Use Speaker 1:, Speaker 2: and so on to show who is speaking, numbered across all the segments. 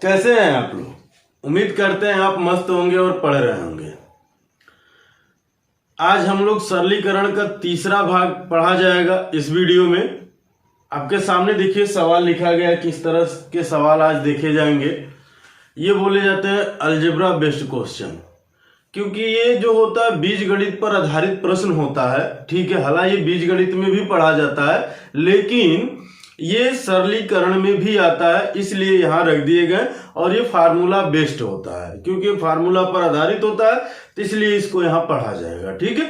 Speaker 1: कैसे हैं आप लोग? उम्मीद करते हैं आप मस्त होंगे और पढ़ रहे होंगे। आज हम लोग सरलीकरण का तीसरा भाग पढ़ा जाएगा इस वीडियो में। आपके सामने देखिए सवाल लिखा गया है, किस तरह के सवाल आज देखे जाएंगे। ये बोले जाते हैं अलजेब्रा बेस्ड क्वेश्चन, क्योंकि ये जो होता है बीजगणित पर आधारित प्रश्न होता है। ठीक है, हालांकि ये बीजगणित में भी पढ़ा जाता है, लेकिन ये सरलीकरण में भी आता है, इसलिए यहाँ रख दिए गए। और ये फार्मूला बेस्ड होता है, क्योंकि फार्मूला पर आधारित होता है, तो इसलिए इसको यहाँ पढ़ा जाएगा। ठीक है,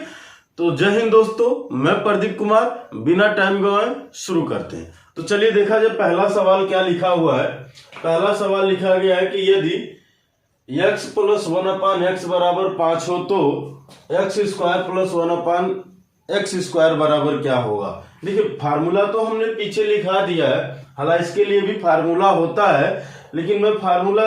Speaker 1: तो जय हिंद दोस्तों, मैं प्रदीप कुमार। बिना टाइम गवाए शुरू करते हैं। तो चलिए देखा जाए पहला सवाल क्या लिखा हुआ है। पहला सवाल लिखा गया है कि यदि x प्लस 1/x बराबर 5 हो तो x square plus 1/x square बराबर क्या होगा। देखिए फार्मूला तो हमने पीछे लिखा दिया है, हालांकि इसके लिए भी फार्मूला होता है, लेकिन मैं फार्मूला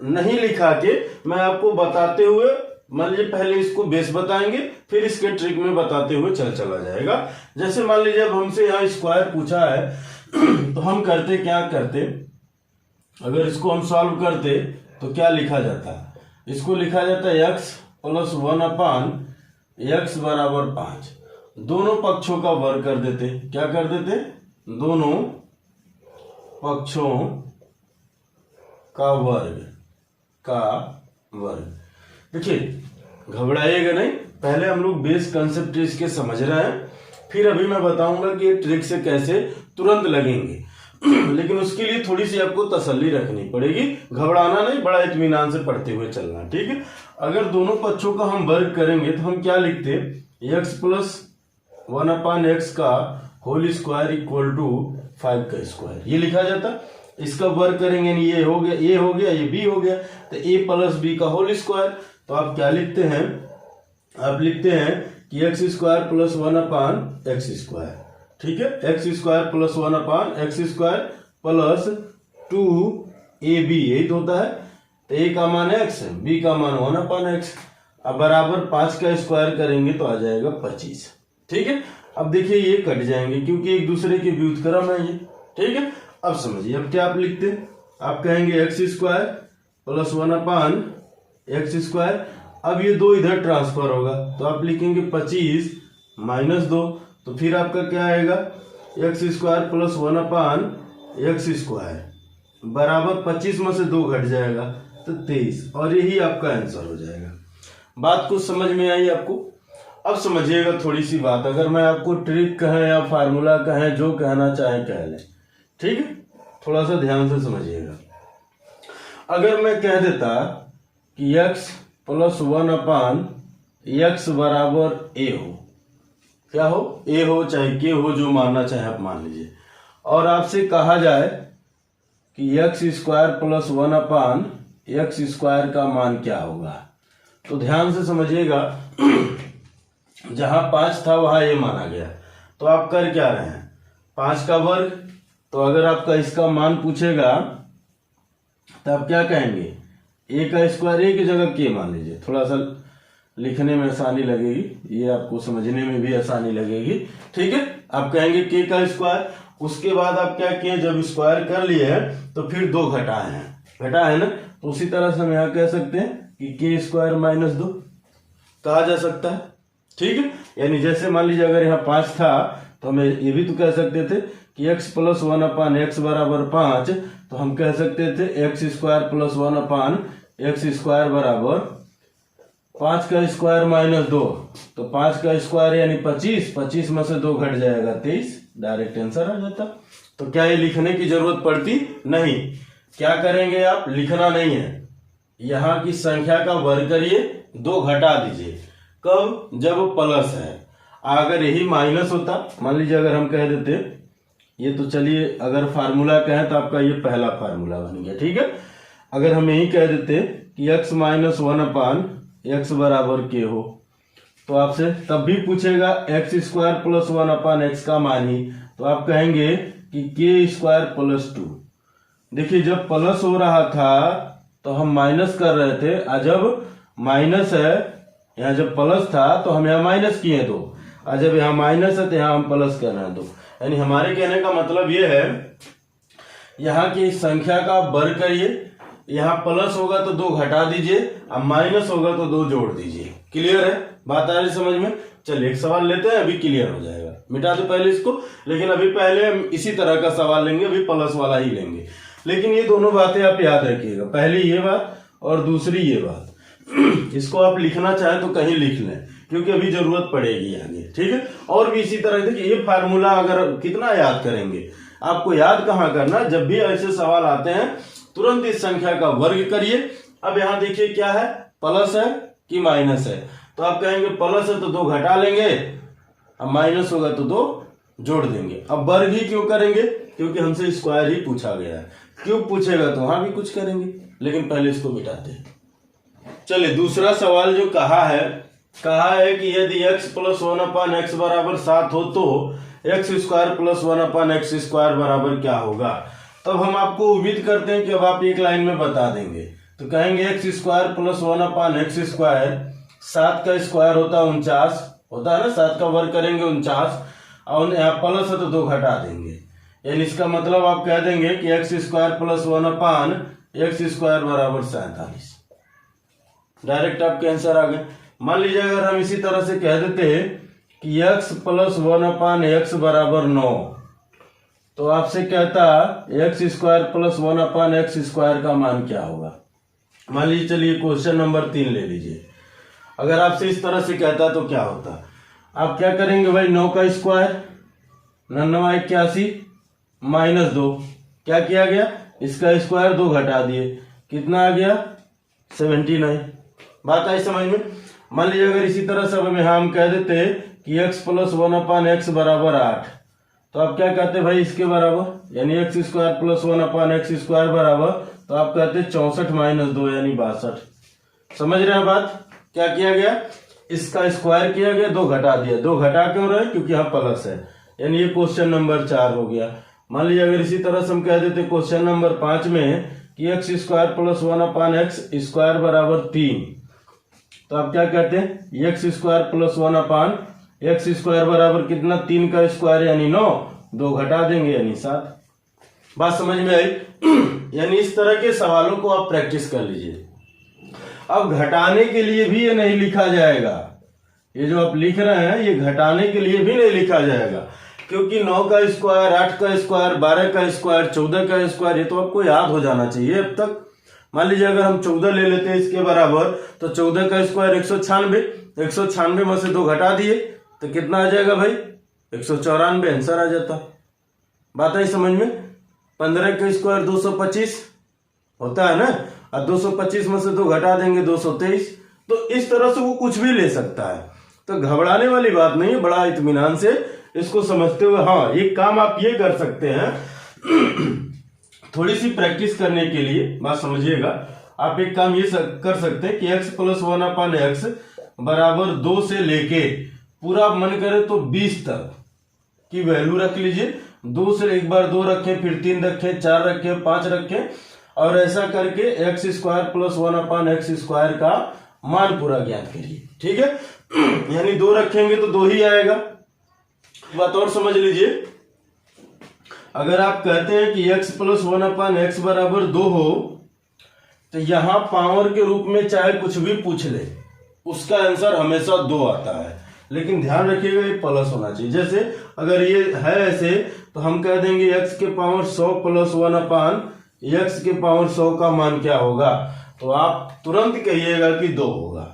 Speaker 1: नहीं लिखा के मैं आपको बताते हुए, मान लीजिए पहले इसको बेस बताएंगे, फिर इसके ट्रिक में बताते हुए चला जाएगा। जैसे मान लीजिए अब हमसे यहाँ स्क्वायर पूछा है तो हम करते क्या करते, अगर इसको हम सॉल्व करते तो क्या लिखा जाता है। इसको लिखा जाता है x प्लस 1/x बराबर 5। दोनों पक्षों का वर्ग कर देते। क्या कर देते? दोनों पक्षों का वर्ग। देखिए घबराइएगा नहीं, पहले हम लोग बेस कंसेप्ट इसके समझ रहे हैं, फिर अभी मैं बताऊंगा कि ये ट्रिक से कैसे तुरंत लगेंगे। लेकिन उसके लिए थोड़ी सी आपको तसल्ली रखनी पड़ेगी, घबराना नहीं, बड़ा इत्मीनान से पढ़ते हुए चलना। ठीक है, अगर दोनों पक्षों का हम वर्ग करेंगे तो हम क्या लिखते, x प्लस 1/x का होल स्क्वायर इक्वल टू 5 का स्क्वायर, ये लिखा जाता। इसका वर्ग करेंगे, ये हो गया, ये हो गया, ये b हो गया, तो a प्लस b का होल स्क्वायर। तो आप क्या लिखते हैं, आप लिखते हैं कि x square plus 1/x square. ठीक है, x square plus 1/x square plus 2ab, यही तो होता है। तो a का मान x है, b का मान 1/x। अब बराबर 5 का स्क्वायर करेंगे तो आ जाएगा 25। ठीक है, अब देखिए ये कट जाएंगे क्योंकि एक दूसरे के व्युत्क्रम है ये। ठीक है, अब समझिए अब क्या आप लिखते हैं, आप कहेंगे x square plus 1/x square. अब ये 2 इधर ट्रांसफर होगा तो आप लिखेंगे 25 माइनस 2, तो फिर आपका क्या आएगा, x square plus 1/x square बराबर 25 में से 2 घट जाएगा तो 23, और यही आपका आंसर हो जाएगा। बात कुछ समझ में आई आपको? अब समझिएगा थोड़ी सी बात, अगर मैं आपको ट्रिक कहें या फार्मूला कहें, जो कहना चाहें कह लें। ठीक है, थोड़ा सा ध्यान से समझिएगा। अगर मैं कह देता कि x प्लस 1/x बराबर a हो, क्या हो, a हो चाहे k हो, जो मानना चाहे आप मान लीजिए, और आपसे कहा जाए कि x square plus 1/x square का मान क्या होगा, तो ध्यान से समझिएगा। जहां 5 था वहां a माना गया, तो आप कर क्या रहे हैं, 5 का वर्ग। तो अगर आपका इसका मान पूछेगा तो आप क्या कहेंगे, a का स्क्वायर, a की जगह k मान लीजिए, थोड़ा सा लिखने में आसानी लगेगी, ये आपको समझने में भी आसानी लगेगी। ठीक है, आप कहेंगे k का स्क्वायर। उसके बाद आप क्या किए, जब स्क्वायर कर लिए हैं तो फिर 2 घटा है ना, तो उसी तरह से हम यहाँ कह सकते हैं कि k स्क्वायर माइनस 2 कहा जा सकता है। ठीक है, यानी जैसे मान लीजिए अगर यहाँ 5 था तो हमें ये भी तो कह सकते थे कि x प्लस 1/x बराबर 5, तो हम कह सकते थे x square plus 1/x square बराबर 5 का स्क्वायर माइनस 2, तो 5 का स्क्वायर यानी 25 में से 2 घट जाएगा 23, डायरेक्ट आंसर आ जाता। तो क्या ये लिखने की जरूरत पड़ती नहीं। क्या करेंगे आप, लिखना नहीं है, यहाँ की संख्या का वर्ग करिए, 2 घटा दीजिए। कब, जब प्लस है। अगर यही माइनस होता, मान लीजिए अगर हम कह देते ये, तो चलिए अगर फार्मूला कहें तो आपका ये पहला फार्मूला बन गया। ठीक है, अगर हम यही कह देते कि x माइनस 1/x बराबर k हो, तो आपसे तब भी पूछेगा x स्क्वायर प्लस 1/x का मान ही, तो आप कहेंगे कि k स्क्वायर प्लस 2। देखिए जब प्लस हो रहा था तो हम माइनस कर रहे थे, और जब माइनस है, यहाँ जब प्लस था तो हम यहाँ माइनस किए 2, और जब यहाँ माइनस है तो यहाँ हम प्लस कर रहे हैं 2। यानी हमारे कहने का मतलब ये है, यहाँ की संख्या का वर्ग करिए, यहाँ प्लस होगा तो 2 घटा दीजिए, अब माइनस होगा तो 2 जोड़ दीजिए। क्लियर है, बात आ रही समझ में? चलिए एक सवाल लेते हैं, अभी क्लियर हो जाएगा। मिटा दो पहले इसको, लेकिन अभी पहले हम इसी तरह का सवाल लेंगे, अभी प्लस वाला ही लेंगे। लेकिन ये दोनों बातें आप याद रखिएगा, पहली ये बात और दूसरी ये बात। इसको आप लिखना चाहें तो कहीं लिख लें, क्योंकि अभी जरूरत पड़ेगी आगे, ठीक है। और भी इसी तरह देखिए, ये फार्मूला अगर कितना याद करेंगे, आपको याद कहाँ करना, जब भी ऐसे सवाल आते हैं तुरंत इस संख्या का वर्ग करिए। अब यहाँ देखिए क्या है, प्लस है कि माइनस है, तो आप कहेंगे प्लस है तो 2 घटा लेंगे, अब माइनस होगा तो 2 जोड़ देंगे। अब वर्ग ही क्यों करेंगे, क्योंकि हमसे स्क्वायर ही पूछा गया है। क्यूब पूछेगा तो वहां भी कुछ करेंगे, लेकिन पहले इसको मिटाते हैं। चलिए दूसरा सवाल जो कहा है कि यदि x + 1/x बराबर 7 हो तो x² + 1/x² बराबर क्या होगा। तब हम आपको उम्मीद करते हैं कि अब आप एक लाइन में बता देंगे, तो कहेंगे x² + 1/x², 7 का स्क्वायर होता है 49, होता है ना, 7 का वर्ग करेंगे 49, और यहाँ प्लस है तो 2 घटा देंगे, यानी इसका मतलब आप कह देंगे कि x² + 1/x² बराबर 47। डायरेक्ट आपके आंसर आ गए। मान लीजिए अगर हम इसी तरह से कह देते कि x + 1/x बराबर 9, तो आपसे कहता x² + 1/x² का मान क्या होगा। मान लीजिए, चलिए क्वेश्चन नंबर 3 ले लीजिए। अगर आपसे इस तरह से कहता तो क्या होता, आप क्या करेंगे भाई, 9 का स्क्वायर 99 81 माइनस 2, क्या किया गया, इसका स्क्वायर 2 घटा दिए, कितना आ गया 79। बात आई समझ में। मान लीजिए अगर इसी तरह से अब हम कह देते कि x + 1/x बराबर 8, तो आप क्या कहते भाई इसके बराबर, यानी x² + 1/x² बराबर, तो आप कहते 64 माइनस 2 यानी 62। समझ रहे हैं बात, क्या किया गया, इसका स्क्वायर किया गया, 2 घटा दिया। 2 घटा क्यों रहे, क्योंकि यहाँ प्लस है, यानी ये क्वेश्चन नंबर 4 हो गया। मान लीजिए अगर इसी तरह से हम कह देते क्वेश्चन नंबर 5 में कि x² + 1/x² बराबर 3, तो आप क्या कहते हैं, x² + 1/x² बराबर कितना, 3 का स्क्वायर यानी 9, 2 घटा देंगे यानी 7। बात समझ में आई। यानी इस तरह के सवालों को आप प्रैक्टिस कर लीजिए। अब घटाने के लिए भी ये नहीं लिखा जाएगा, ये जो आप लिख रहे हैं ये घटाने के लिए भी नहीं लिखा जाएगा, क्योंकि 9 का स्क्वायर, 8 का स्क्वायर, 12 का स्क्वायर, 14 का स्क्वायर, ये तो आपको याद हो जाना चाहिए अब तक। मान लीजिए अगर हम 14 ले लेते हैं इसके बराबर, तो 14 का स्क्वायर 196 में से 2 घटा दिए तो कितना आ जाएगा भाई, 194 आंसर आ जाता। बात आई समझ में। 15 का स्क्वायर 225 होता है ना, और 225 में से 2 घटा देंगे 223। तो इस तरह से वो कुछ भी ले सकता है, तो घबराने वाली बात नहीं है, बड़ा इत्मीनान से इसको समझते हुए। हाँ, एक काम आप ये कर सकते हैं थोड़ी सी प्रैक्टिस करने के लिए, बात समझिएगा, आप एक काम ये कर सकते हैं कि x + 1/x बराबर 2 से लेके पूरा मन करे तो 20 तक की वैल्यू रख लीजिए। 2 से एक बार 2 रखें, फिर 3 रखें, 4 रखें, 5 रखें, और ऐसा करके x² + 1/x² का मान पूरा ज्ञात करिए, ठीक है। यानी 2 रखेंगे तो 2 ही आएगा। बात और समझ लीजिए, अगर आप कहते हैं कि x + 1/x बराबर 2 हो, तो यहां पावर के रूप में चाहे कुछ भी पूछ ले, उसका आंसर हमेशा 2 आता है। लेकिन ध्यान रखिएगा ये प्लस होना चाहिए। जैसे अगर ये है ऐसे, तो हम कह देंगे x के पावर 100 + 1/x के पावर 100 का मान क्या होगा, तो आप तुरंत कहिएगा कि 2 होगा।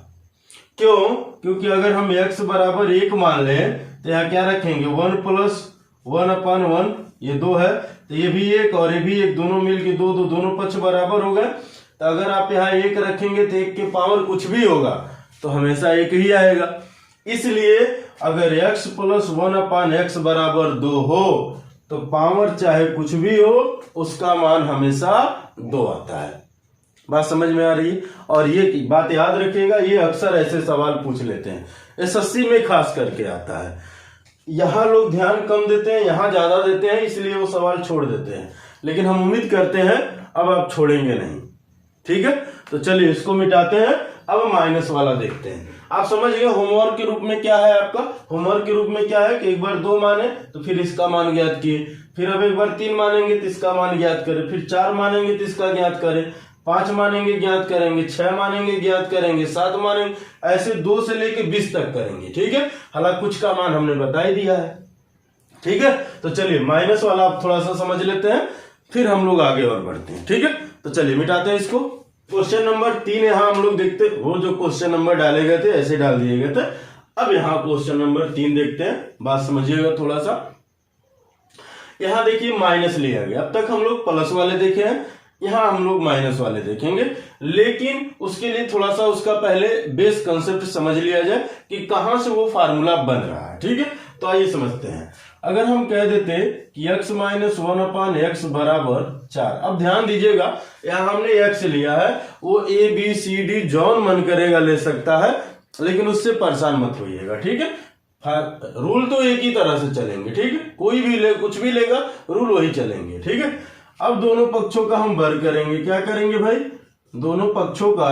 Speaker 1: क्यों, क्योंकि अगर हम x बराबर 1 मान लें तो यहाँ क्या रखेंगे, 1 + 1/1, ये 2 है, तो ये भी 1 और ये भी 1, दोनों मिलके 2, दोनों पक्ष बराबर हो गए। तो अगर आप यहाँ 1 रखेंगे तो 1 के पावर कुछ भी होगा तो हमेशा 1 ही आएगा। इसलिए अगर x + 1/x बराबर 2 हो, तो पावर चाहे कुछ भी हो, उसका मान हमेशा 2 आता है। बात समझ में आ रही है। और ये बात याद रखिएगा, ये अक्सर ऐसे सवाल पूछ लेते हैं, एसएससी में खास करके आता है। यहाँ लोग ध्यान कम देते हैं, यहाँ ज्यादा देते हैं, इसलिए वो सवाल छोड़ देते हैं। लेकिन हम उम्मीद करते हैं अब आप छोड़ेंगे नहीं, ठीक है। तो चलिए इसको मिटाते हैं, अब माइनस वाला देखते हैं। आप समझ गए होमवर्क के रूप में क्या है आपका। होमवर्क के रूप में क्या है कि एक बार 2 माने तो फिर इसका मान ज्ञात किए, फिर अब एक बार 3 मानेंगे तो इसका मान ज्ञात करें, फिर 4 मानेंगे तो इसका ज्ञात करें, 5 मानेंगे ज्ञात करेंगे, 6 मानेंगे ज्ञात करेंगे, 7 मानेंगे, ऐसे 2 से लेके 20 तक करेंगे। ठीक है, हालांकि कुछ का मान हमने बता ही दिया है। ठीक है, तो चलिए माइनस वाला आप थोड़ा सा समझ लेते हैं, फिर हम लोग आगे और बढ़ते हैं। ठीक है, तो चलिए मिटाते हैं इसको। क्वेश्चन नंबर 3 यहाँ हम लोग देखते, वो जो क्वेश्चन नंबर डाले गए थे ऐसे डाल दिए गए थे। अब यहाँ क्वेश्चन नंबर 3 देखते हैं, बात समझिएगा थोड़ा सा। यहाँ देखिए माइनस लिया गया, अब तक हम लोग प्लस वाले देखे हैं, यहाँ हम लोग माइनस वाले देखेंगे, लेकिन उसके लिए थोड़ा सा उसका पहले बेस कंसेप्ट समझ लिया जाए कि कहां से वो फार्मूला बन रहा है। ठीक है, तो आइए समझते हैं। अगर हम कह देते कि x माइनस 1/x बराबर 4, अब ध्यान दीजिएगा यहाँ हमने x लिया है, वो a b c d जौन मन करेगा ले सकता है, लेकिन उससे परेशान मत होइएगा। ठीक है, रूल तो एक ही तरह से चलेंगे। ठीक है, कोई भी ले कुछ भी लेगा, रूल वही चलेंगे। ठीक है, अब दोनों पक्षों का हम वर्ग करेंगे। क्या करेंगे भाई, दोनों पक्षों का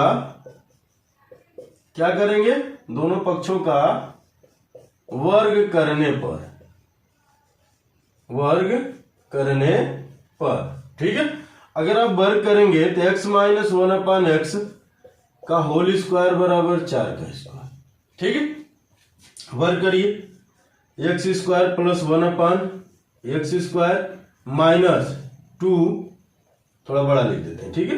Speaker 1: क्या करेंगे, दोनों पक्षों का वर्ग करने पर, वर्ग करने पर। ठीक है, अगर आप वर्ग करेंगे तो x माइनस 1/x का होल स्क्वायर बराबर 4 का स्क्वायर। ठीक है, वर्ग करिए, x square plus 1/x square minus 2, थोड़ा बड़ा लिख देते हैं। ठीक है,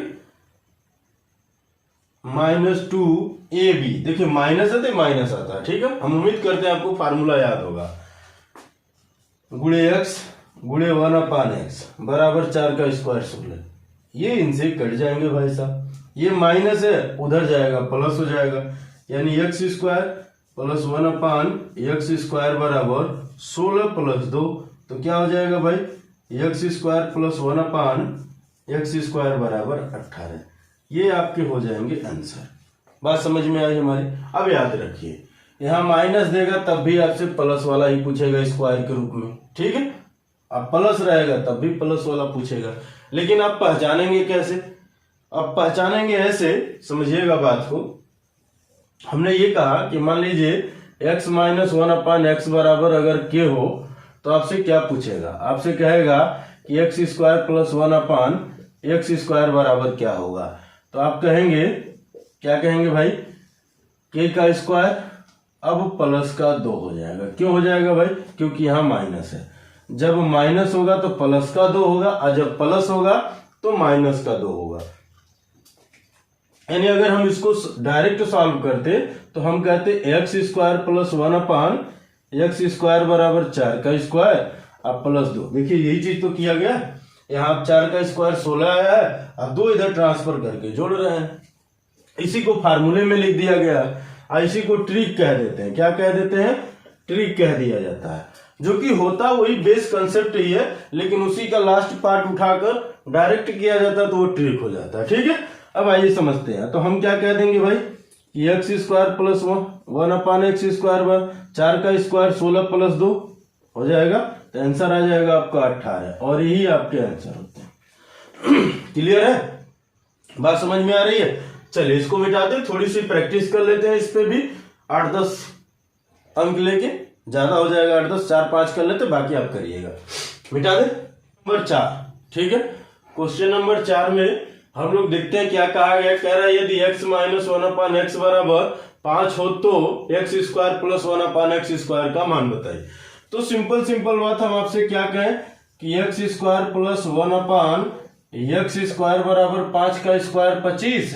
Speaker 1: -2ab, देखिए माइनस है तो माइनस आता है। ठीक है, हम उम्मीद करते हैं आपको फार्मूला याद होगा, गुणे x गुणे 1/x बराबर 4 का स्क्वायर 16। ये इनसे कट जाएंगे भाई साहब, ये माइनस है उधर जाएगा प्लस हो जाएगा, यानी x square plus 1/x square बराबर 16 प्लस 2, तो क्या हो जाएगा भाई, x square plus 1/x square बराबर 18। ये आपके हो जाएंगे आंसर। बात समझ में आई हमारी। अब याद रखिए, यहाँ माइनस देगा तब भी आपसे प्लस वाला ही पूछेगा स्क्वायर के रूप में। ठीक है, अब प्लस रहेगा तब भी प्लस वाला पूछेगा, लेकिन आप पहचानेंगे कैसे, अब पहचानेंगे ऐसे, समझिएगा बात को। हमने ये कहा कि मान लीजिए x माइनस 1/x बराबर अगर k हो, तो आपसे क्या पूछेगा, आपसे कहेगा कि x square plus 1/x square बराबर क्या होगा, तो आप कहेंगे, क्या कहेंगे भाई, k का स्क्वायर अब प्लस का 2 हो जाएगा। क्यों हो जाएगा भाई, क्योंकि यहाँ माइनस है, जब माइनस होगा तो प्लस का 2 होगा, और जब प्लस होगा तो माइनस का 2 होगा। यानी अगर हम इसको डायरेक्ट सॉल्व करते तो हम कहते x square plus 1/x square बराबर 4 का स्क्वायर अब प्लस 2। देखिए यही चीज तो किया गया, यहाँ 4 का स्क्वायर 16 आया है, अब 2 इधर ट्रांसफर करके जोड़ रहे हैं, इसी को फार्मूले में लिख दिया गया, इसी को ट्रिक कह देते हैं। क्या कह देते हैं, ट्रिक कह दिया जाता है, जो कि होता वही बेस कंसेप्ट ही है, लेकिन उसी का लास्ट पार्ट उठाकर डायरेक्ट किया जाता है तो वो ट्रिक हो जाता है। ठीक है, अब आइए समझते हैं। तो हम क्या कह देंगे भाई कि x square plus 1/x square bar 4 का स्क्वायर 16 प्लस 2 हो जाएगा, तो आंसर आ जाएगा आपका 18, और यही आपके आंसर होते हैं। क्लियर है, बात समझ में आ रही है। चलिए इसको मिटाते, थोड़ी सी प्रैक्टिस कर लेते हैं, इस पे भी 8-10 अंक लेके, ज्यादा हो जाएगा 8-10, 4-5 कर लेते, बाकी आप करिएगा। मिटा दे नंबर 4। ठीक है, क्वेश्चन नंबर 4 में हम लोग देखते हैं क्या कहा गया। कह रहा है यदि x माइनस 1/x बराबर 5 हो तो x square plus 1/x square का मान बताइए। तो सिंपल बात, हम आपसे क्या कहें कि x square plus 1/x square बराबर 5 का स्क्वायर 25,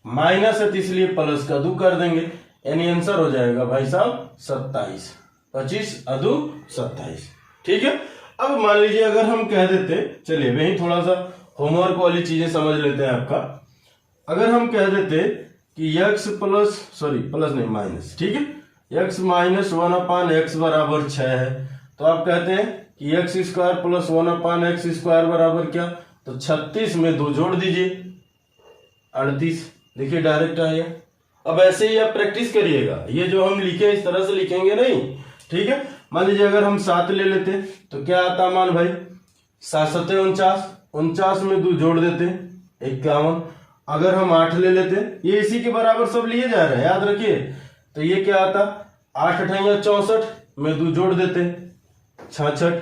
Speaker 1: माइनस है तो इसलिए प्लस का 2 कर देंगे, यानी आंसर हो जाएगा भाई साहब 27। 25 अदू 27। ठीक है, अब मान लीजिए अगर हम कह देते, चलिए वही थोड़ा सा होमवर्क वाली चीजें समझ लेते हैं आपका। अगर हम कह देते कि x प्लस नहीं माइनस, ठीक है, x माइनस 1/x बराबर 6 है, तो आप कहते हैं कि x square plus 1/x square बराबर क्या, तो 36 में 2 जोड़ दीजिए 38। देखिए डायरेक्ट आ गया। अब ऐसे ही आप प्रैक्टिस करिएगा, ये जो हम लिखे इस तरह से लिखेंगे नहीं। ठीक है, मान लीजिए अगर हम 7 ले लेते तो क्या आता मान भाई, 7 49, 49 में 2 जोड़ देते 51। अगर हम 8 ले लेते, ये इसी के बराबर सब लिए जा रहे हैं, याद रखिए, तो ये क्या आता 8 8 64 में 2 जोड़ देते 66।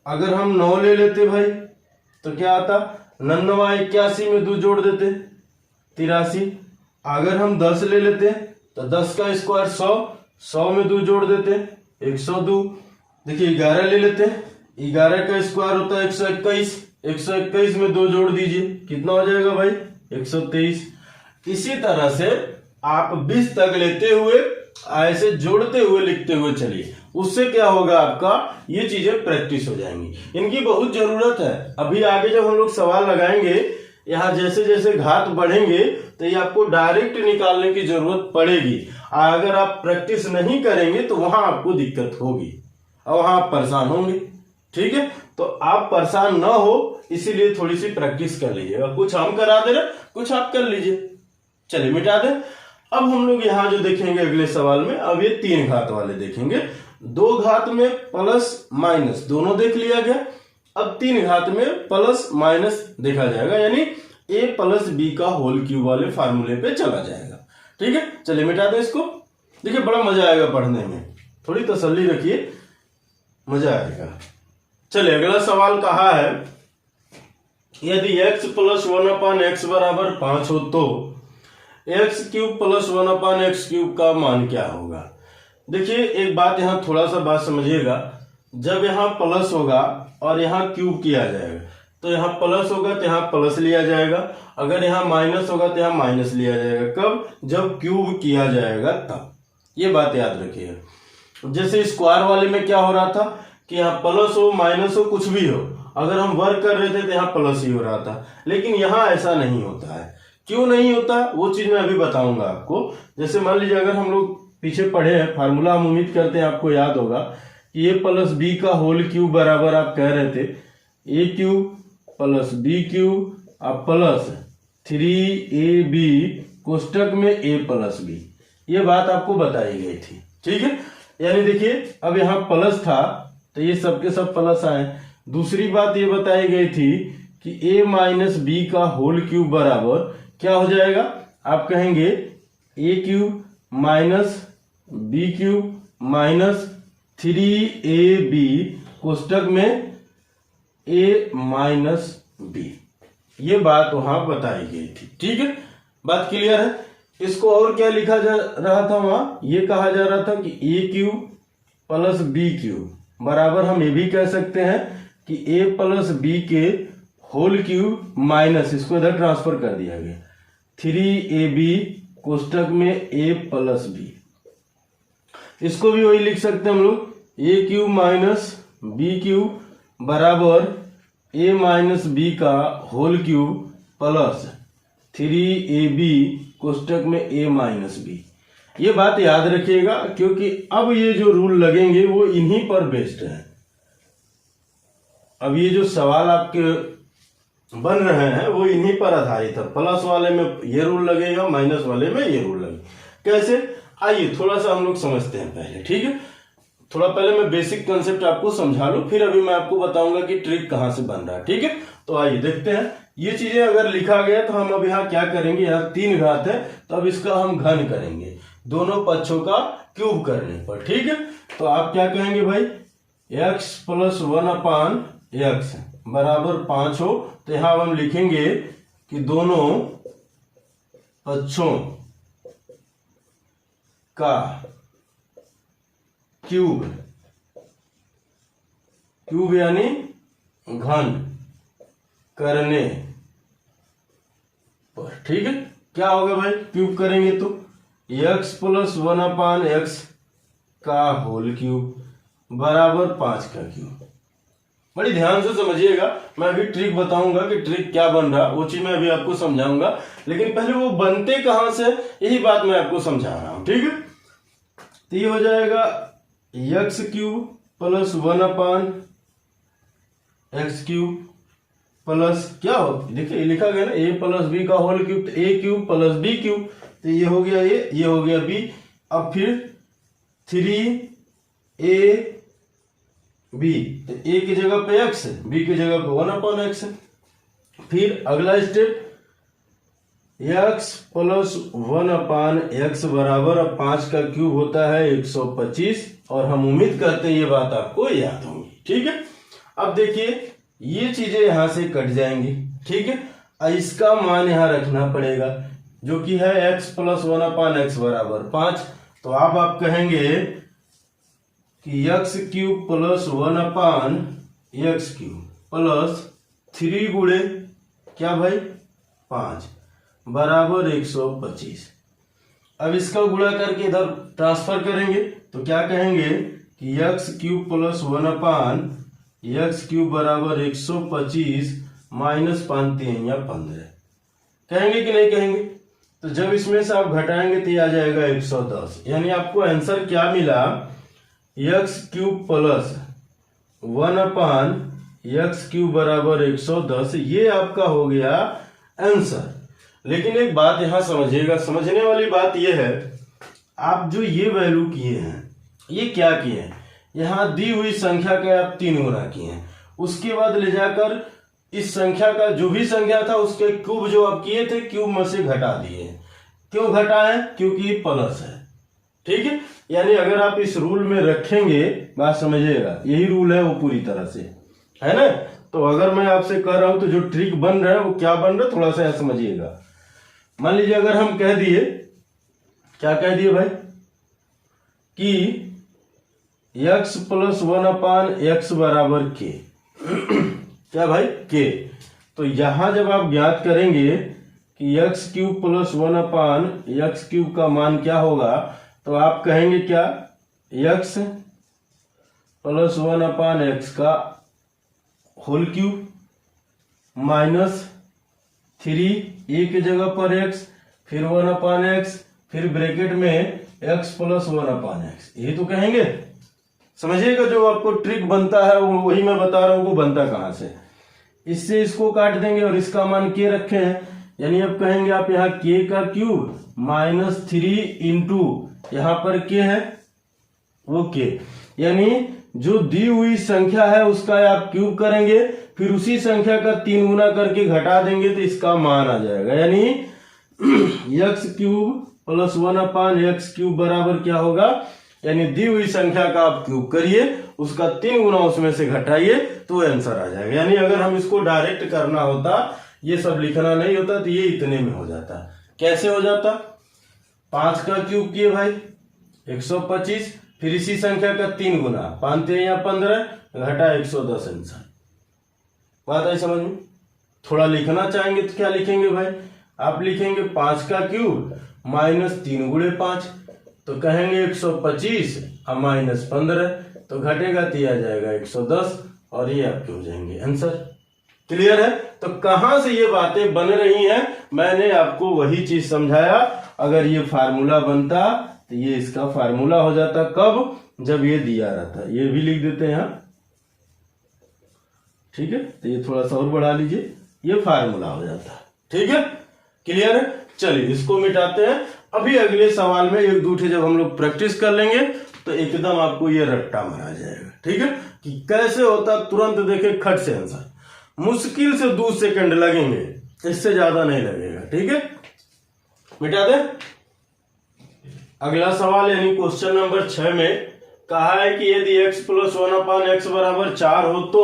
Speaker 1: अगर हम 9 ले लेते भाई तो क्या आता 99 81 में 2 जोड़ देते 83। अगर हम 10 ले लेते तो 10 का स्क्वायर 100, 100 में 2 जोड़ देते 102। देखिए 11 ले लेते, 11 का स्क्वायर होता है 121, 121 में 2 जोड़ दीजिए, कितना हो जाएगा भाई 123। इसी तरह से आप 20 तक लेते हुए ऐसे जोड़ते हुए लिखते हुए चलिए, उससे क्या होगा आपका ये चीजें प्रैक्टिस हो जाएंगी। इनकी बहुत जरूरत है। अभी आगे जब हम लोग सवाल लगाएंगे यहाँ जैसे जैसे घात बढ़ेंगे तो ये आपको डायरेक्ट निकालने की जरूरत पड़ेगी। अगर आप प्रैक्टिस नहीं करेंगे तो वहां आपको दिक्कत होगी और वहां आप परेशान होंगे। ठीक है, तो आप परेशान ना हो इसीलिए थोड़ी सी प्रैक्टिस कर लीजिएगा। कुछ हम करा दे रहे, कुछ आप कर लीजिए। चलिए मिटा दें। अब हम लोग यहाँ जो देखेंगे अगले सवाल में, अब ये 3 घात वाले देखेंगे। 2 घात में प्लस माइनस दोनों देख लिया गया। अब 3 घात में प्लस माइनस देखा जाएगा, यानी a प्लस बी का होल क्यूब वाले फार्मूले पे चला जाएगा। ठीक है, चलिए मिटा दें इसको। देखिए बड़ा मजा आएगा पढ़ने में, थोड़ी तसल्ली रखिए, मजा आएगा। चलिए अगला सवाल कहा है, यदि x प्लस 1/x बराबर 5 हो तो x cube plus 1/x cube का मान क्या होगा। देखिए एक बात यहाँ थोड़ा सा बात समझिएगा, जब यहाँ प्लस होगा और यहाँ क्यूब किया जाएगा तो यहाँ प्लस होगा तो यहाँ प्लस लिया जाएगा, अगर यहाँ माइनस होगा तो यहाँ माइनस लिया जाएगा। कब? जब क्यूब किया जाएगा तब। ये बात याद रखिएगा। जैसे स्क्वायर वाले में क्या हो रहा था कि यहाँ प्लस हो माइनस हो कुछ भी हो, अगर हम वर्क कर रहे थे तो यहाँ प्लस ही हो रहा था, लेकिन यहाँ ऐसा नहीं होता है। क्यों नहीं होता वो चीज मैं अभी बताऊंगा आपको। जैसे मान लीजिए अगर हम लोग पीछे पढ़े हैं फार्मूला, हम उम्मीद करते हैं आपको याद होगा कि a प्लस बी का होल क्यूब बराबर आप कह रहे थे a cube plus b cube अब प्लस 3ab कोष्टक में a प्लस बी। ये बात आपको बताई गई थी। ठीक है, यानी देखिए अब यहाँ प्लस था तो ये सबके सब प्लस आए। दूसरी बात ये बताई गई थी कि a माइनस बी का होल क्यूब बराबर क्या हो जाएगा, आप कहेंगे a cube minus b cube minus 3ab कोष्टक में a माइनस बी। ये बात वहां बताई गई थी। ठीक है, बात क्लियर है। इसको और क्या लिखा जा रहा था वहां, ये कहा जा रहा था कि a cube plus b cube बराबर हम ये भी कह सकते हैं कि a प्लस बी के होल क्यूब माइनस, इसको इधर ट्रांसफर कर दिया गया 3ab कोष्टक में a प्लस बी। इसको भी वही लिख सकते हैं हम लोग, a cube minus b cube बराबर a माइनस बी का होल क्यूब प्लस 3ab कोष्टक में a माइनस बी। ये बात याद रखिएगा क्योंकि अब ये जो रूल लगेंगे वो इन्हीं पर बेस्ड है। अब ये जो सवाल आपके बन रहे हैं वो इन्हीं पर आधारित है। प्लस वाले में ये रूल लगेगा, माइनस वाले में ये रूल लगेगा। कैसे, आइए थोड़ा सा हम लोग समझते हैं पहले। ठीक है, थोड़ा पहले मैं बेसिक कंसेप्ट आपको समझा लूं, फिर अभी मैं आपको बताऊंगा कि ट्रिक कहां से बन रहा है। ठीक है, तो आइए देखते हैं। ये चीजें अगर लिखा गया तो हम अब यहाँ क्या करेंगे, यहाँ 3 घात है तो अब इसका हम घन करेंगे दोनों पक्षों का क्यूब करने पर। ठीक है, तो आप क्या कहेंगे भाई, x प्लस 1/x बराबर 5 हो तो यहां हम लिखेंगे कि दोनों पक्षों का क्यूब, क्यूब यानी घन करने पर। ठीक है, क्या होगा भाई, क्यूब करेंगे तो x प्लस 1/x का होल क्यूब बराबर 5 का क्यूब। बड़ी ध्यान से समझिएगा, मैं अभी ट्रिक बताऊंगा कि ट्रिक क्या बन रहा, वो चीज मैं अभी आपको समझाऊंगा, लेकिन पहले वो बनते कहां से यही बात मैं आपको समझा रहा हूं। ठीक है, तो ये हो जाएगा x cube plus 1/x cube plus क्या हो, देखिए लिखा गया ना a प्लस बी का होल क्यूब, तो a cube plus b cube, तो ये हो गया ये हो गया b। अब फिर 3ab, तो a की जगह पे x है, b की जगह पे 1/x है। फिर अगला स्टेप x प्लस 1/x बराबर, अब 5 का क्यूब होता है 125, और हम उम्मीद करते हैं ये बात आपको याद होगी। ठीक है, अब देखिए ये चीजें यहां से कट जाएंगी। ठीक है। अब इसका मान यहाँ रखना पड़ेगा जो कि है x प्लस 1/x बराबर 5। तो आप कहेंगे कि x cube plus 1/x cube plus 3 गुणे क्या भाई 5 बराबर 125। अब इसका गुणा करके इधर ट्रांसफर करेंगे तो क्या कहेंगे कि x cube plus 1/x cube बराबर 125 माइनस 5 या 15 कहेंगे कि नहीं कहेंगे। तो जब इसमें से आप घटाएंगे तो ये आ जाएगा 110। यानी आपको आंसर क्या मिला x cube plus 1/x cube बराबर 110, ये आपका हो गया आंसर। लेकिन एक बात यहां समझिएगा, समझने वाली बात यह है, आप जो ये वैल्यू किए हैं ये क्या किए हैं, यहाँ दी हुई संख्या का आप 3 गुना किए हैं, उसके बाद ले जाकर इस संख्या का जो भी संख्या था उसके क्यूब जो आप किए थे क्यूब में से घटा दिए। क्यों घटाए? क्योंकि प्लस है। ठीक है, यानी अगर आप इस रूल में रखेंगे, बात समझिएगा, यही रूल है वो पूरी तरह से, है ना। तो अगर मैं आपसे कह रहा हूं तो जो ट्रिक बन रहा है वो क्या बन रहा है थोड़ा सा यहां समझिएगा। मान लीजिए अगर हम कह दिए, क्या कह दिए भाई कि x प्लस 1/x बराबर k, क्या भाई k। तो यहां जब आप ज्ञात करेंगे कि x cube plus 1/x cube का मान क्या होगा, तो आप कहेंगे क्या x प्लस 1/x का होल क्यूब माइनस 3 एक जगह पर x, फिर 1/x, फिर ब्रैकेट में x प्लस 1/x, यही तो कहेंगे। समझिएगा, जो आपको ट्रिक बनता है वो वही मैं बता रहा हूं वो बनता कहां से। इससे इसको काट देंगे और इसका मान k रखे हैं, यानी अब कहेंगे आप यहाँ k का क्यूब माइनस 3 इंटू यहाँ पर k है वो k, यानी जो दी हुई संख्या है उसका आप क्यूब करेंगे, फिर उसी संख्या का 3 गुना करके घटा देंगे तो इसका मान आ जाएगा। यानी x cube plus 1/x cube बराबर क्या होगा, यानी दी हुई संख्या का आप क्यूब करिए, उसका 3 गुना उसमें से घटाइए तो आंसर आ जाएगा। यानी अगर हम इसको डायरेक्ट करना होता, ये सब लिखना नहीं होता, तो ये इतने में हो जाता। कैसे हो जाता? 5 का क्यूब किए भाई 125, फिर इसी संख्या का 3 गुना, 5 या 15 घटा 110 आंसर। बात आई समझ में? थोड़ा लिखना चाहेंगे तो क्या लिखेंगे भाई, आप लिखेंगे 5 का क्यूब माइनस 3 गुणे 5, तो कहेंगे 125 और माइनस 15, तो घटेगा तो आ जाएगा 110 और ये आपके हो जाएंगे आंसर। क्लियर है? तो कहां से ये बातें बन रही हैं, मैंने आपको वही चीज समझाया। अगर ये फार्मूला बनता तो ये इसका फार्मूला हो जाता। कब? जब ये दिया रहता। ये भी लिख देते हैं यहां, ठीक है। तो ये थोड़ा सा और बढ़ा लीजिए, ये फार्मूला हो जाता। ठीक है, क्लियर है? चलिए इसको मिटाते हैं। अभी अगले सवाल में 1 2 ठे जब हम लोग प्रैक्टिस कर लेंगे तो एकदम आपको ये रट्टा मारा जाएगा। ठीक है, कि कैसे होता, तुरंत देखे खट से आंसर। मुश्किल से 2 सेकंड लगेंगे, इससे ज्यादा नहीं लगेगा। ठीक है, मिटा दे। अगला सवाल यानी क्वेश्चन नंबर 6 में कहा है कि यदि x प्लस 1/x बराबर 4 हो तो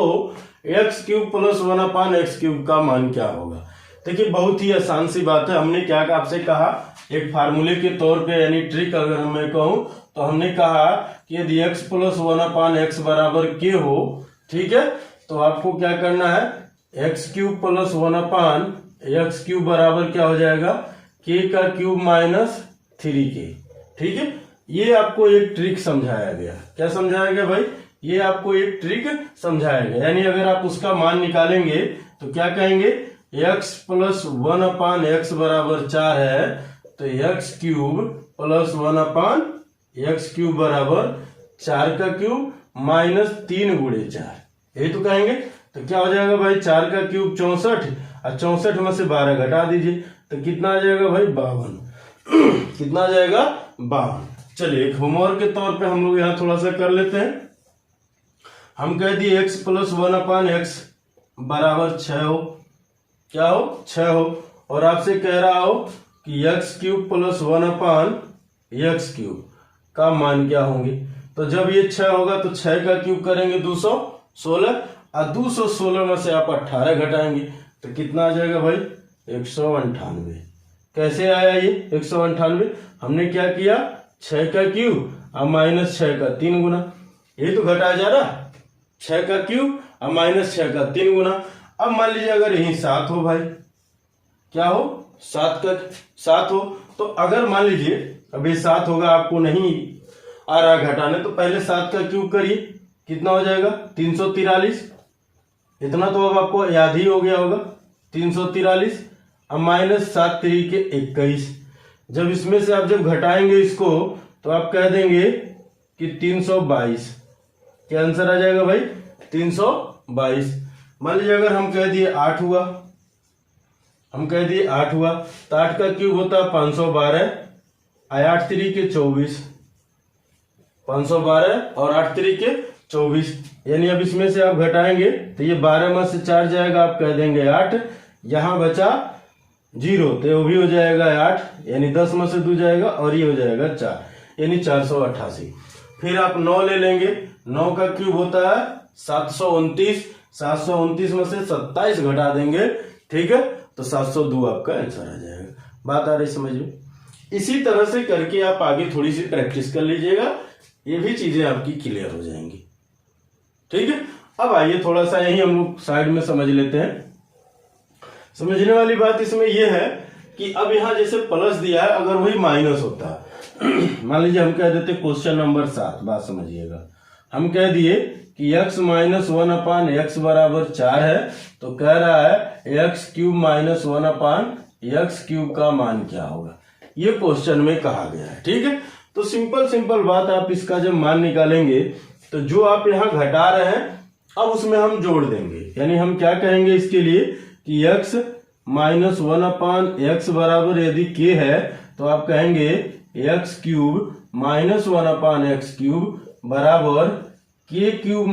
Speaker 1: x cube plus 1/x cube का मान क्या होगा। देखिए बहुत ही आसान सी बात है। हमने क्या आपसे कहा, एक फार्मूले के तौर पे यानी ट्रिक अगर मैं कहूं तो हमने कहा कि यदि x प्लस 1/x बराबर k हो, ठीक है, तो आपको क्या करना है, x cube plus 1/x cube बराबर क्या हो जाएगा, k का क्यूब माइनस 3k। ठीक है, ये आपको एक ट्रिक समझाया गया। क्या समझाया गया भाई, ये आपको एक ट्रिक समझाया गया। यानी अगर आप उसका मान निकालेंगे तो क्या कहेंगे, x प्लस 1/x बराबर 4 है तो x cube plus 1/x cube बराबर 4 का क्यूब माइनस 3 गुणे 4, यही तो कहेंगे। तो क्या हो जाएगा भाई, 4 का क्यूब 64 और 64 में से 12 घटा दीजिए तो कितना आ जाएगा भाई, 52। कितना आ जाएगा, 52। चलिए एक होमवर्क के तौर पे हम लोग यहाँ थोड़ा सा कर लेते हैं। हम कह दिए x प्लस 1/x बराबर 6 हो, क्या हो, 6 हो, और आपसे कह रहा हो कि x cube plus 1/x cube का मान क्या होंगे। तो जब ये 6 होगा तो 6 का क्यूब करेंगे 216 और 216 में से आप 18 घटाएंगे तो कितना आ जाएगा भाई 198। कैसे आया ये 198? हमने क्या किया 6 का क्यूब और माइनस 6 का 3 गुना, यही तो घटाया जा रहा, 6 का क्यूब और माइनस 6 का 3 गुना। अब मान लीजिए अगर यही 7 हो भाई, क्या हो 7 हो, तो अगर मान लीजिए अभी 7 होगा, आपको नहीं आ रहा घटाने, तो पहले 7 का क्यूब करिए, कितना हो जाएगा 343। इतना तो अब आपको याद ही हो गया होगा 343 और माइनस 7 3 के 21। जब इसमें से आप जब घटाएंगे इसको तो आप कह देंगे कि 322। क्या आंसर आ जाएगा भाई 322। मान लीजिए अगर हम कह दिए 8 हुआ, हम कह दिए 8 हुआ, तो 8 का क्यूब होता है 512 और 8 3 के 24, 512 और 8 3 के 24। यानी अब इसमें से आप घटाएंगे तो ये 12 में से 4 जाएगा, आप कह देंगे 8, यहां बचा 0 तो वो भी हो जाएगा 8, यानी 10 में से 2 जाएगा और ये हो जाएगा 4, यानी 488। फिर आप 9 ले लेंगे, 9 का क्यूब होता है 729, 729 में से 27 घटा देंगे, ठीक है, तो 702 आपका आंसर आ जाएगा। बात आ रही समझ में? इसी तरह से करके आप आगे थोड़ी सी प्रैक्टिस कर लीजिएगा, ये भी चीजें आपकी क्लियर हो जाएंगी, ठीक है। अब आइए थोड़ा सा यही हम लोग साइड में समझ लेते हैं। समझने वाली बात इसमें यह है कि अब यहां जैसे प्लस दिया है, अगर वही माइनस होता है मान लीजिए हम कह देते क्वेश्चन नंबर 7, बात समझिएगा, हम कह दिए कि x माइनस 1/x बराबर 4 है, तो कह रहा है x cube minus 1/x cube का मान क्या होगा, ये क्वेश्चन में कहा गया है, ठीक है। तो सिंपल बात, आप इसका जब मान निकालेंगे तो जो आप यहाँ घटा रहे हैं अब उसमें हम जोड़ देंगे, यानी हम क्या कहेंगे इसके लिए कि x माइनस 1/x बराबर यदि k है तो आप कहेंगे x cube minus 1/x cube बराबर k क्यूब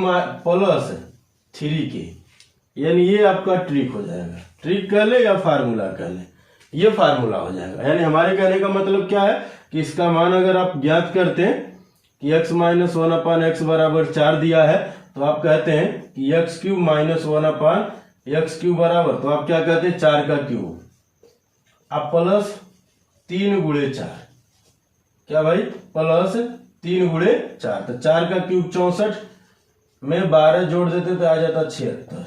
Speaker 1: प्लस 3k, यानी ये आपका ट्रिक हो जाएगा। ट्रिक कह ले या फार्मूला कह ले, ये फार्मूला हो जाएगा। यानी हमारे कहने का मतलब क्या है कि इसका मान अगर आप ज्ञात करते हैं कि x माइनस 1/x बराबर 4 दिया है, तो आप कहते हैं कि x cube minus 1/x cube बराबर, तो आप क्या कहते हैं 4 का क्यूब, आप प्लस 3 गुणे 4, क्या भाई प्लस 3 गुणे 4, तो 4 का क्यूब 64 में 12 जोड़ देते तो आ जाता 76।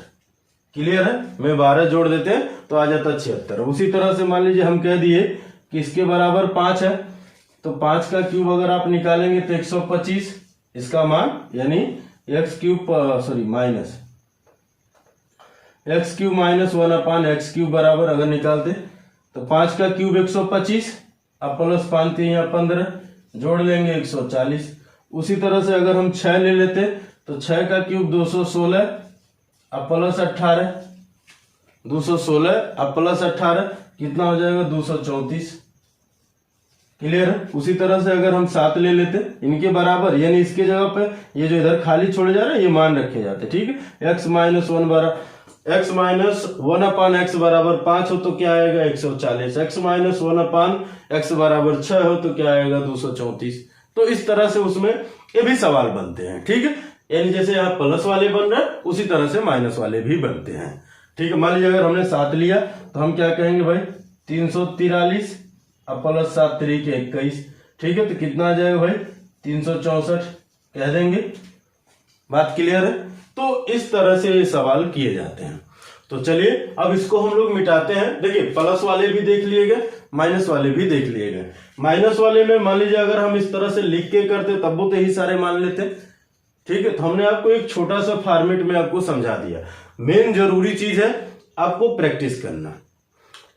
Speaker 1: क्लियर है? में 12 जोड़ देते तो आ जाता 76। उसी तरह से मान लीजिए हम कह दिए कि इसके बराबर 5 है, तो 5 का क्यूब अगर आप निकालेंगे तो 125 इसका मान, यानी x cube minus x cube minus 1/x cube बराबर अगर निकालते तो 5 का क्यूब 125 अब प्लस 5 यहाँ 15 जोड़ लेंगे 140। उसी तरह से अगर हम 6 ले लेते तो 6 का क्यूब 216 अब प्लस 18, 216 अब प्लस 18 कितना हो जाएगा 234। क्लियर है? उसी तरह से अगर हम 7 ले लेते इनके बराबर, यानी इसके जगह पे ये जो इधर खाली छोड़े जा रहे हैं ये मान रखे जाते, ठीक है। x माइनस 1/x बराबर 5 हो तो क्या आएगा 140, x माइनस 1/x बराबर 6 हो तो क्या आएगा 234। तो इस तरह से उसमें ये भी सवाल बनते हैं, ठीक है। यानी जैसे यहाँ प्लस वाले बन रहे हैं उसी तरह से माइनस वाले भी बनते हैं, ठीक है। मान लीजिए अगर हमने 7 लिया तो हम क्या कहेंगे भाई 343 अब प्लस 7 3 के 21, ठीक है। तो कितना आ जाएगा भाई 364 कह देंगे। बात क्लियर है? तो इस तरह से ये सवाल किए जाते हैं। तो चलिए अब इसको हम लोग मिटाते हैं। देखिए प्लस वाले भी देख लिए गए, माइनस वाले भी देख लिए गए। माइनस वाले में मान लीजिए अगर हम इस तरह से लिख के करते तब वो तो यही सारे मान लेते, ठीक है। तो हमने आपको एक छोटा सा फॉर्मेट में आपको समझा दिया। मेन जरूरी चीज है आपको प्रैक्टिस करना।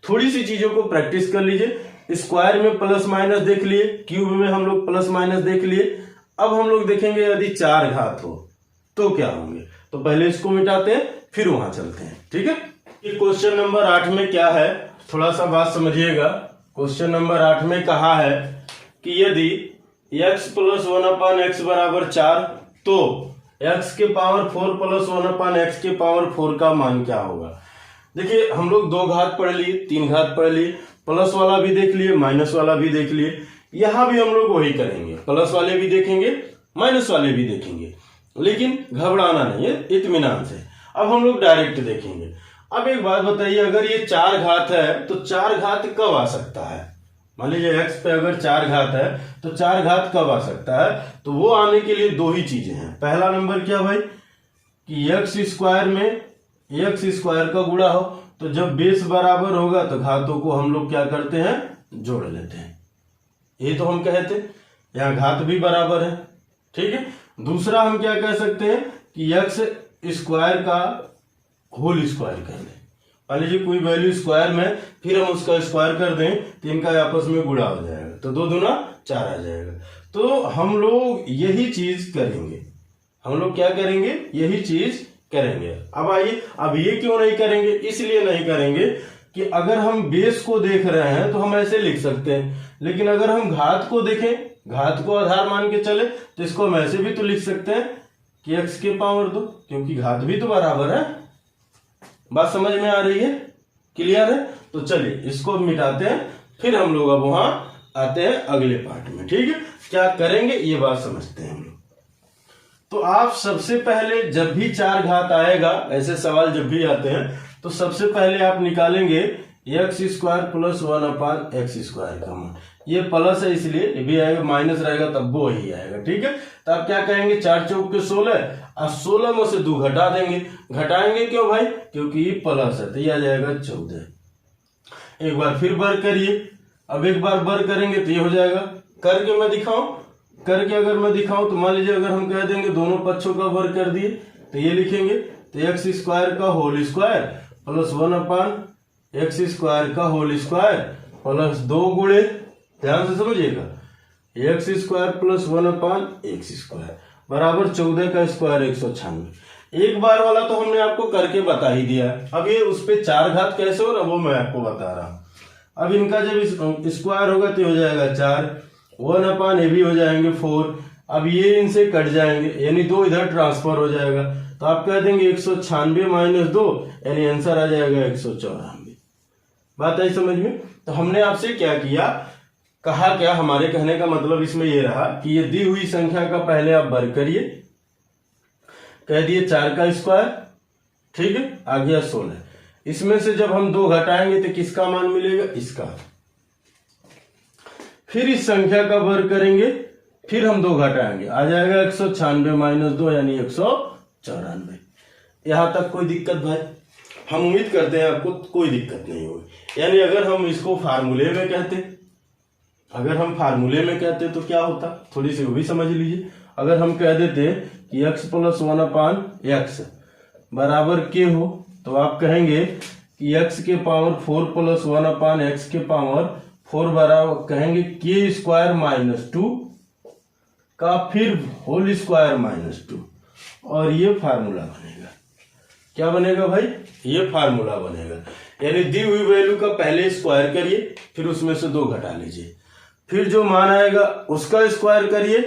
Speaker 1: थोड़ी सी चीजों को प्रैक्टिस कर लीजिए। स्क्वायर में प्लस माइनस देख लिए, क्यूब में हम लोग प्लस माइनस देख लिए। अब हम लोग देखेंगे यदि 4 घात हो तो क्या होंगे। तो पहले इसको मिटाते हैं फिर वहां चलते हैं, ठीक है। ये क्वेश्चन नंबर 8 में क्या है, थोड़ा सा बात समझिएगा। क्वेश्चन नंबर 8 में कहा है कि यदि x प्लस 1/x बराबर 4 तो x के पावर 4 प्लस 1/x के पावर 4 का मान क्या होगा। देखिए हम लोग 2 घात पढ़ लिए, 3 घात पढ़ लिए, प्लस वाला भी देख लिए, माइनस वाला भी देख लिए। यहां भी हम लोग वही करेंगे, प्लस वाले भी देखेंगे, माइनस वाले भी देखेंगे, लेकिन घबराना नहीं है, इत्मीनान से। अब हम लोग डायरेक्ट देखेंगे। अब एक बात बताइए, अगर ये 4 घात है तो 4 घात कब आ सकता है? मान लीजिए x पे अगर 4 घात है तो 4 घात कब आ सकता है? तो वो आने के लिए दो ही चीजें हैं। पहला नंबर क्या भाई कि x स्क्वायर में x स्क्वायर का गुणा हो, तो जब बेस बराबर होगा तो घातों को हम लोग क्या करते हैं, जोड़ लेते हैं। ये तो हम कहते हैं यहाँ घात भी बराबर है, ठीक है। दूसरा हम क्या कह सकते हैं कि x स्क्वायर का होल स्क्वायर कर दें। मान लीजिए कोई वैल्यू स्क्वायर में, फिर हम उसका स्क्वायर कर दें तो इनका आपस में गुणा हो जाएगा, तो 2 दूना 4 आ जाएगा। तो हम लोग यही चीज करेंगे, हम लोग क्या करेंगे, यही चीज करेंगे। अब आइए, अब ये क्यों नहीं करेंगे? इसलिए नहीं करेंगे कि अगर हम बेस को देख रहे हैं तो हम ऐसे लिख सकते हैं, लेकिन अगर हम घात को देखें, घात को आधार मान के चले, तो इसको हम ऐसे भी तो लिख सकते हैं कि x के पावर 2, क्योंकि घात भी तो बराबर है। बात समझ में आ रही है? क्लियर है? तो चलिए इसको अब मिटाते हैं, फिर हम लोग अब वहां आते हैं अगले पार्ट में, ठीक है। क्या करेंगे ये बात समझते हैं हम लोग। तो आप सबसे पहले जब भी 4 घात आएगा, ऐसे सवाल जब भी आते हैं, तो सबसे पहले आप निकालेंगे x square plus 1/x square का मान। ये प्लस है इसलिए ये भी आएगा, माइनस रहेगा तब वो ही आएगा, ठीक है। तो आप क्या कहेंगे, 4 चौक के 16 और 16 में से 2 घटा देंगे। घटाएंगे क्यों भाई? क्योंकि ये प्लस है, तो ये आ जाएगा 14। एक बार फिर वर्क करिए, अब एक बार वर्क करेंगे तो ये हो जाएगा। करके मैं दिखाऊं, करके अगर मैं दिखाऊं तो मान लीजिए अगर हम कह देंगे दोनों पक्षों का वर्क कर दिए, तो ये लिखेंगे तो x स्क्वायर का whole square plus 1/x square का होल स्क्वायर प्लस 2 गुणे, ध्यान से समझिएगा, x square plus 1/x square बराबर 14 का स्क्वायर 196। एक बार वाला तो हमने आपको करके बता ही दिया। अब ये उस पे 4 घात कैसे हो रहा वो मैं आपको बता रहा हूं। अब इनका जब स्क्वायर होगा तो हो जाएगा 4, 1/, ये भी हो जाएंगे 4। अब ये इनसे कट जाएंगे, यानी 2 इधर ट्रांसफर हो जाएगा, तो आप कह देंगे 196 माइनस 2, यानी आंसर आ जाएगा 194। बात आई समझ में? तो हमने आपसे क्या किया, कहा क्या, हमारे कहने का मतलब इसमें ये रहा कि ये दी हुई संख्या का पहले आप वर्ग करिए, कह दिए 4 का स्क्वायर, ठीक है, आ गया 16। इसमें से जब हम 2 घटाएंगे तो किसका मान मिलेगा, इसका। फिर इस संख्या का वर्ग करेंगे, फिर हम 2 घटाएंगे, आ जाएगा 196 माइनस 2 यानी 194। यहां तक कोई दिक्कत भाई? हम उम्मीद करते हैं आपको कोई दिक्कत नहीं होगी। यानी अगर हम इसको फार्मूले में कहते, अगर हम फार्मूले में कहते तो क्या होता, थोड़ी सी वो भी समझ लीजिए। अगर हम कह देते कि x प्लस 1/x बराबर k हो, तो आप कहेंगे कि x के पावर 4 प्लस 1/x के पावर 4 बराबर कहेंगे k स्क्वायर माइनस 2 का फिर होल स्क्वायर माइनस 2, और ये फार्मूला बनेगा। क्या बनेगा भाई? ये फार्मूला बनेगा। यानी दी हुई वैल्यू का पहले स्क्वायर करिए, फिर उसमें से 2 घटा लीजिए, फिर जो मान आएगा उसका स्क्वायर करिए,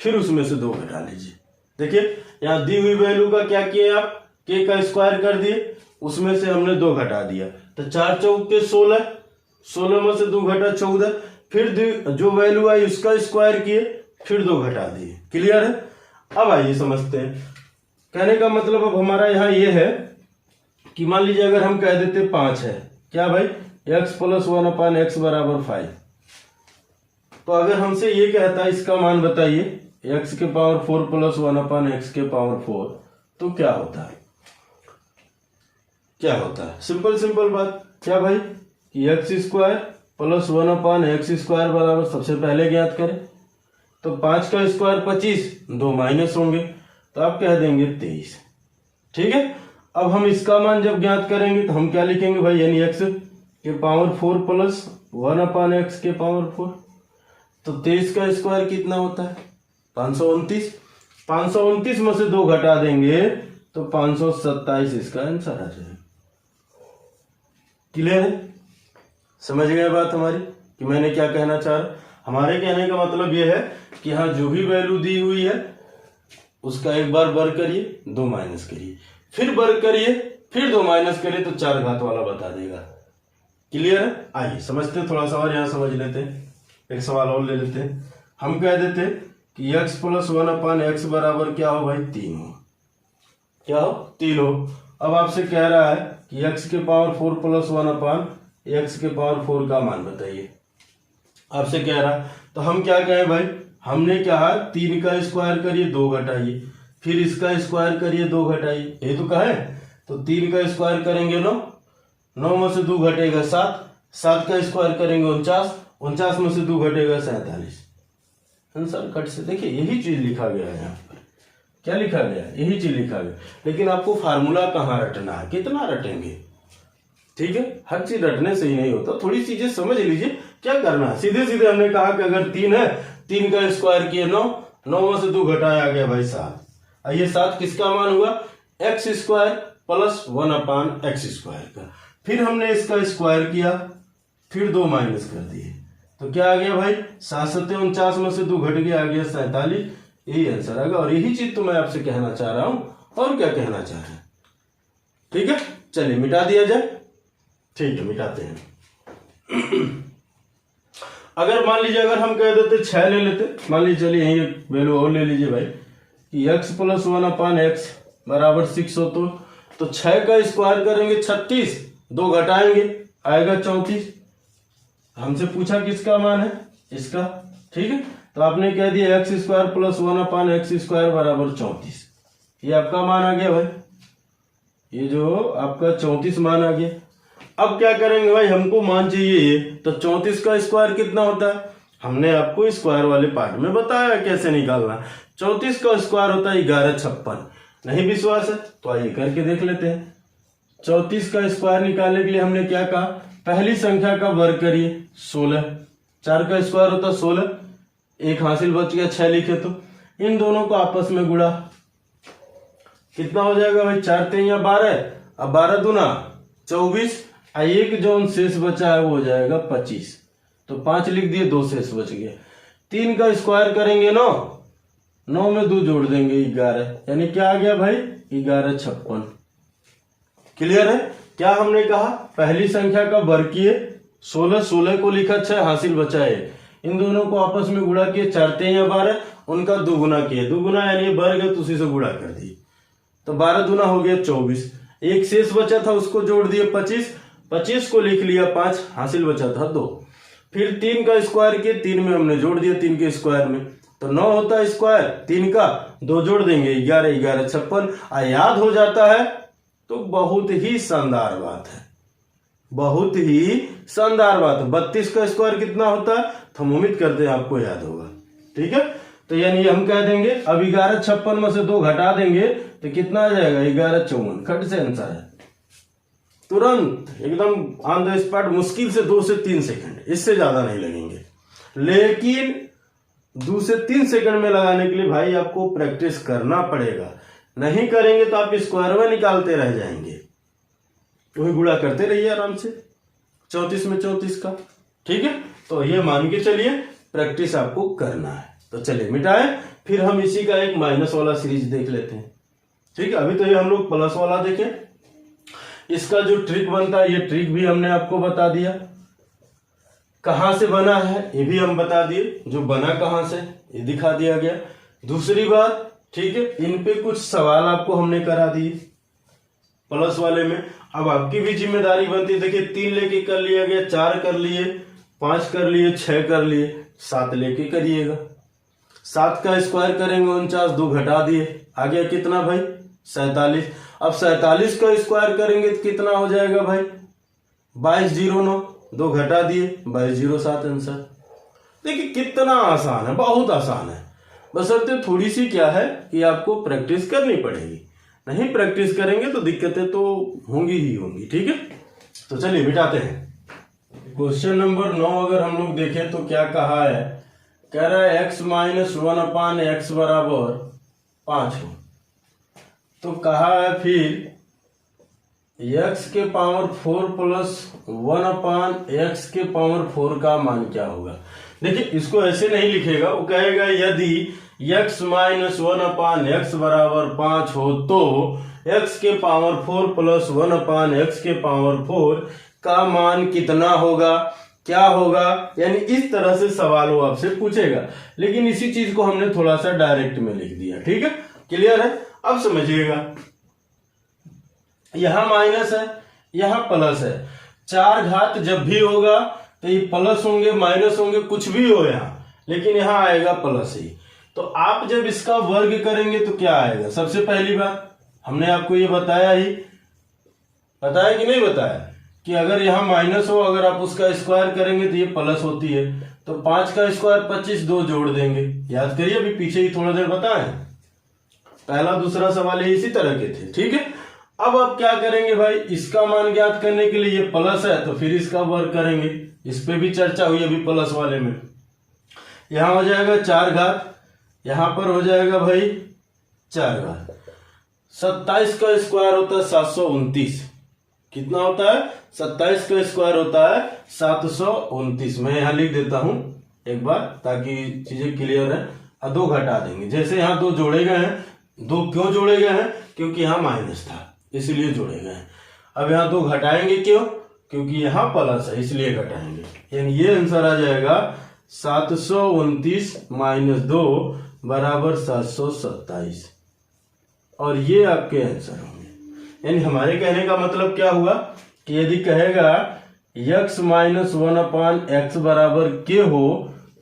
Speaker 1: फिर उसमें से 2 घटा लीजिए। देखिए यहाँ दी हुई वैल्यू का क्या किया आप, k का स्क्वायर कर दिए, उसमें से हमने 2 घटा दिया, तो 4 चौक के 16, 16 में से 2 घटा 14, फिर जो वैल्यू आई उसका स्क्वायर किए, फिर 2 घटा दिए। क्लियर है? अब आइए समझते हैं। कहने का मतलब अब हमारा यहाँ ये है कि मान लीजिए अगर हम कह देते 5 है, क्या भाई, x प्लस 1/x बराबर 5, तो अगर हमसे ये कहता है इसका मान बताइए x के पावर 4 प्लस 1/x के पावर 4, तो क्या होता है? क्या होता है? सिंपल सिंपल बात, क्या भाई कि x square plus 1/x square बराबर, सबसे पहले ज्ञात करें तो 5 का स्क्वायर 25, 2 माइनस होंगे, तो आप कह देंगे 23। ठीक है, अब हम इसका मान जब ज्ञात करेंगे तो हम क्या लिखेंगे भाई, यानी x के पावर 4 प्लस 1/x के पावर 4, तो 23 का स्क्वायर कितना होता है, 529। 529 में से 2 घटा देंगे तो 527 इसका आंसर आ जाएगा। क्लियर है? समझ गए बात हमारी कि मैंने क्या कहना चाह रहा? हमारे कहने का मतलब यह है कि हाँ, जो भी वैल्यू दी हुई है उसका एक बार वर्ग करिए, 2 माइनस करिए, फिर वर्ग करिए, फिर 2 माइनस करिए, तो 4 घात वाला बता देगा। क्लियर है? आइए समझते हैं थोड़ा सा और, यहाँ समझ लेते हैं, एक सवाल और ले लेते हैं। हम कह देते कि x प्लस 1/x बराबर क्या हो भाई, 3 हो। क्या हो? 3 हो। अब आपसे कह रहा है कि x के पावर 4 प्लस 1 अपान x के पावर 4 का मान बताइए। आपसे कह रहा, तो हम क्या कहें भाई, हमने कहा 3 का स्क्वायर करिए 2 घटाइए, फिर इसका स्क्वायर करिए 2 घटाइए, ये तो कहे। तो 3 का स्क्वायर करेंगे 9, 9 में से 2 घटेगा 7, 7 का स्क्वायर करेंगे 49, 49 में से 2 घटेगा 47। आंसर कट से देखिए यही चीज लिखा गया है यहाँ पर। क्या लिखा गया, यही चीज लिखा गया। लेकिन आपको फार्मूला कहाँ रटना है, कितना रटेंगे, ठीक है। हर चीज रटने से ही नहीं होता, थोड़ी चीजें समझ लीजिए क्या करना है। सीधे सीधे हमने कहा कि अगर 3 है, 3 का स्क्वायर किए 9, 9 में से 2 घटाया गया भाई 7। ये 7 किसका मान हुआ, एक्स स्क्वायर प्लस 1 अपान एक्स स्क्वायर का। फिर हमने इसका स्क्वायर किया, फिर 2 माइनस कर दिए, तो क्या आ गया भाई 7 7 49 में से 2 घट गया, आ गया 47। यही आंसर आ गया। और यही चीज तो मैं आपसे कहना चाह रहा हूं, और क्या कहना चाह रहे हैं, ठीक है। चलिए मिटा दिया जाए, ठीक है मिटाते हैं। अगर मान लीजिए अगर हम कह देते 6 ले लेते, मान लीजिए, चलिए यही वैल्यू और ले लीजिए भाई कि x प्लस 1 अपान एक्स बराबर 6 हो, तो 6 का स्क्वायर करेंगे 36, 2 घटाएंगे आएगा 34। हमसे पूछा किसका मान है, इसका, ठीक है। तो आपने कह दिया एक्स स्क्वायर प्लस 1 अपान एक्स स्क्वायर बराबर 34, ये आपका मान आ गया भाई, ये जो आपका 34 मान आ गया। अब क्या करेंगे भाई, हमको मान चाहिए ये, तो 34 का स्क्वायर कितना होता है, हमने आपको स्क्वायर वाले पार्ट में बताया कैसे निकालना। 34 का स्क्वायर होता है 1156। नहीं विश्वास है तो आइए करके देख लेते हैं। 34 का स्क्वायर निकालने के लिए हमने क्या कहा, पहली संख्या का वर्ग करिए 16, 4 का स्क्वायर होता है 16, 1 हासिल बच गया, 6 लिखे तो इन दोनों को आपस में गुणा, कितना हो जाएगा भाई 4 3 या 12, अब 12 दूना 24, एक जो शेष बचा है वो हो जाएगा 25, तो 5 लिख दिए, 2 शेष बच गया। 3 का स्क्वायर करेंगे 9, 9 में 2 जोड़ देंगे 11, यानी क्या आ गया भाई 1156। क्लियर है। क्या हमने कहा, पहली संख्या का वर्ग किए 16, 16 को लिखा 6 हासिल बचा है, इन दोनों को आपस में गुणा किए, 4 3 या 12, उनका दुगुना किए, दुगुना यानी वर्ग है तो उसी से गुणा कर दिए, तो 12 दूना हो गया 24, एक शेष बचा था उसको जोड़ दिए 25, 25 को लिख लिया 5 हासिल बचा था 2, फिर 3 का स्क्वायर किए, 3 में हमने जोड़ दिया 3 के स्क्वायर में, तो 9 होता है स्क्वायर, 3 का 2 जोड़ देंगे 11, 1156। याद हो जाता है तो बहुत ही शानदार बात है, बहुत ही शानदार बात है। 32 का स्क्वायर कितना होता है, तो हम उम्मीद करते हैं आपको याद होगा, ठीक है। तो यानी हम कह देंगे अब 1156 में से 2 घटा देंगे तो कितना आ जाएगा 1154, खट से आंसर है, तुरंत एकदम ऑन द स्पॉट, मुश्किल से 2 से 3 सेकंड, इससे ज्यादा नहीं लगेंगे। लेकिन 2 से 3 सेकंड में लगाने के लिए भाई आपको प्रैक्टिस करना पड़ेगा, नहीं करेंगे तो आप स्क्वायर में निकालते रह जाएंगे। वही गुणा करते रहिए आराम से 34 में 34 का, ठीक है। तो ये मान के चलिए प्रैक्टिस आपको करना है। तो चलिए मिटाएं, फिर हम इसी का एक माइनस वाला सीरीज देख लेते हैं, ठीक है। अभी तो ये हम लोग प्लस वाला देखें, इसका जो ट्रिक बनता है ये ट्रिक भी हमने आपको बता दिया, कहां से बना है ये भी हम बता दिए, जो बना कहां से ये दिखा दिया गया। दूसरी बात, ठीक है, इन पे कुछ सवाल आपको हमने करा दिए प्लस वाले में। अब आपकी भी जिम्मेदारी बनती है, देखिए 3 लेके कर लिया गया, 4 कर लिए, 5 कर लिए, 6 कर लिए, 7 लेके करिएगा। 7 का स्क्वायर करेंगे 49, 2 घटा दिए, आ गया कितना भाई 47। अब 47 का स्क्वायर करेंगे तो कितना हो जाएगा भाई 2209, 2 घटा दिए 2207 आंसर। देखिए कितना आसान है, बहुत आसान है, बशर्ते थोड़ी सी क्या है कि आपको प्रैक्टिस करनी पड़ेगी। नहीं प्रैक्टिस करेंगे तो दिक्कतें तो होंगी ही होंगी, ठीक है। तो चलिए मिटाते हैं। क्वेश्चन नंबर 9 अगर हम लोग देखें तो क्या कहा है, कह रहा है x माइनस 1 अपान एक्स बराबर 5 हो। तो कहा है फिर x के पावर 4 प्लस 1 अपान एक्स के पावर 4 का मान क्या होगा। देखिए इसको ऐसे नहीं लिखेगा, वो कहेगा यदि x माइनस 1 अपान एक्स बराबर 5 हो तो x के पावर 4 प्लस 1 अपान एक्स के पावर 4 का मान कितना होगा, क्या होगा। यानी इस तरह से सवाल वो आपसे पूछेगा, लेकिन इसी चीज को हमने थोड़ा सा डायरेक्ट में लिख दिया, ठीक है। क्लियर है। अब समझिएगा, यहां माइनस है, यहाँ प्लस है। 4 घात जब भी होगा तो ये प्लस होंगे माइनस होंगे कुछ भी हो यहाँ, लेकिन यहाँ आएगा प्लस ही। तो आप जब इसका वर्ग करेंगे तो क्या आएगा? सबसे पहली बात हमने आपको ये बताया कि नहीं बताया कि अगर यहाँ माइनस हो, अगर आप उसका स्क्वायर करेंगे तो ये प्लस होती है। तो 5 का स्क्वायर 25, 2 जोड़ देंगे। याद करिए, अभी पीछे ही थोड़ा देर बताएं, पहला दूसरा सवाल ये इसी तरह के थे। ठीक है, अब आप क्या करेंगे भाई, इसका मान ज्ञात करने के लिए ये प्लस है तो फिर इसका वर्ग करेंगे। इस पे भी चर्चा हुई अभी प्लस वाले में। यहां हो जाएगा 4 घात, यहां पर हो जाएगा भाई 4 घात। 27 का स्क्वायर होता है 729। कितना होता है? 27 का स्क्वायर होता है 729। मैं यहां लिख देता हूं एक बार ताकि चीजें क्लियर है। 2 घटा देंगे, जैसे यहाँ 2 जोड़े गए हैं। 2 क्यों जोड़े गए हैं? क्योंकि यहाँ माइनस था इसलिए जोड़े गए हैं। अब यहाँ 2 घटाएंगे क्यों? क्योंकि यहाँ प्लस है इसलिए घटाएंगे। यानी ये आंसर आ जाएगा 729 माइनस 2 बराबर 727, और ये आपके आंसर होंगे। यानी हमारे कहने का मतलब क्या हुआ कि यदि कहेगा x माइनस 1/x बराबर के हो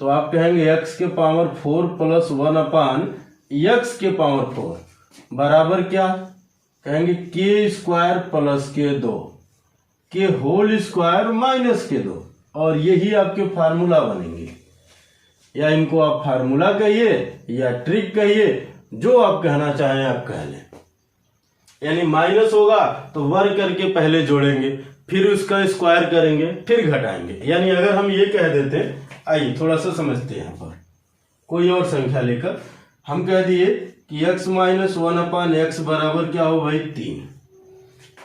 Speaker 1: तो आप कहेंगे x के पावर 4 प्लस 1/x के पावर 4 बराबर क्या कहेंगे? के स्क्वायर प्लस के 2 के होल स्क्वायर माइनस के 2, और यही आपके फार्मूला बनेंगे। या इनको आप फार्मूला कहिए या ट्रिक कहिए, जो आप कहना चाहें आप कह लें। यानी माइनस होगा तो वर्ग करके पहले जोड़ेंगे, फिर उसका स्क्वायर करेंगे, फिर घटाएंगे। यानी अगर हम ये कह देते, आइए थोड़ा सा समझते हैं। यहाँ पर कोई और संख्या लेकर हम कह दिए कि x माइनस 1/x बराबर क्या हो भाई 3,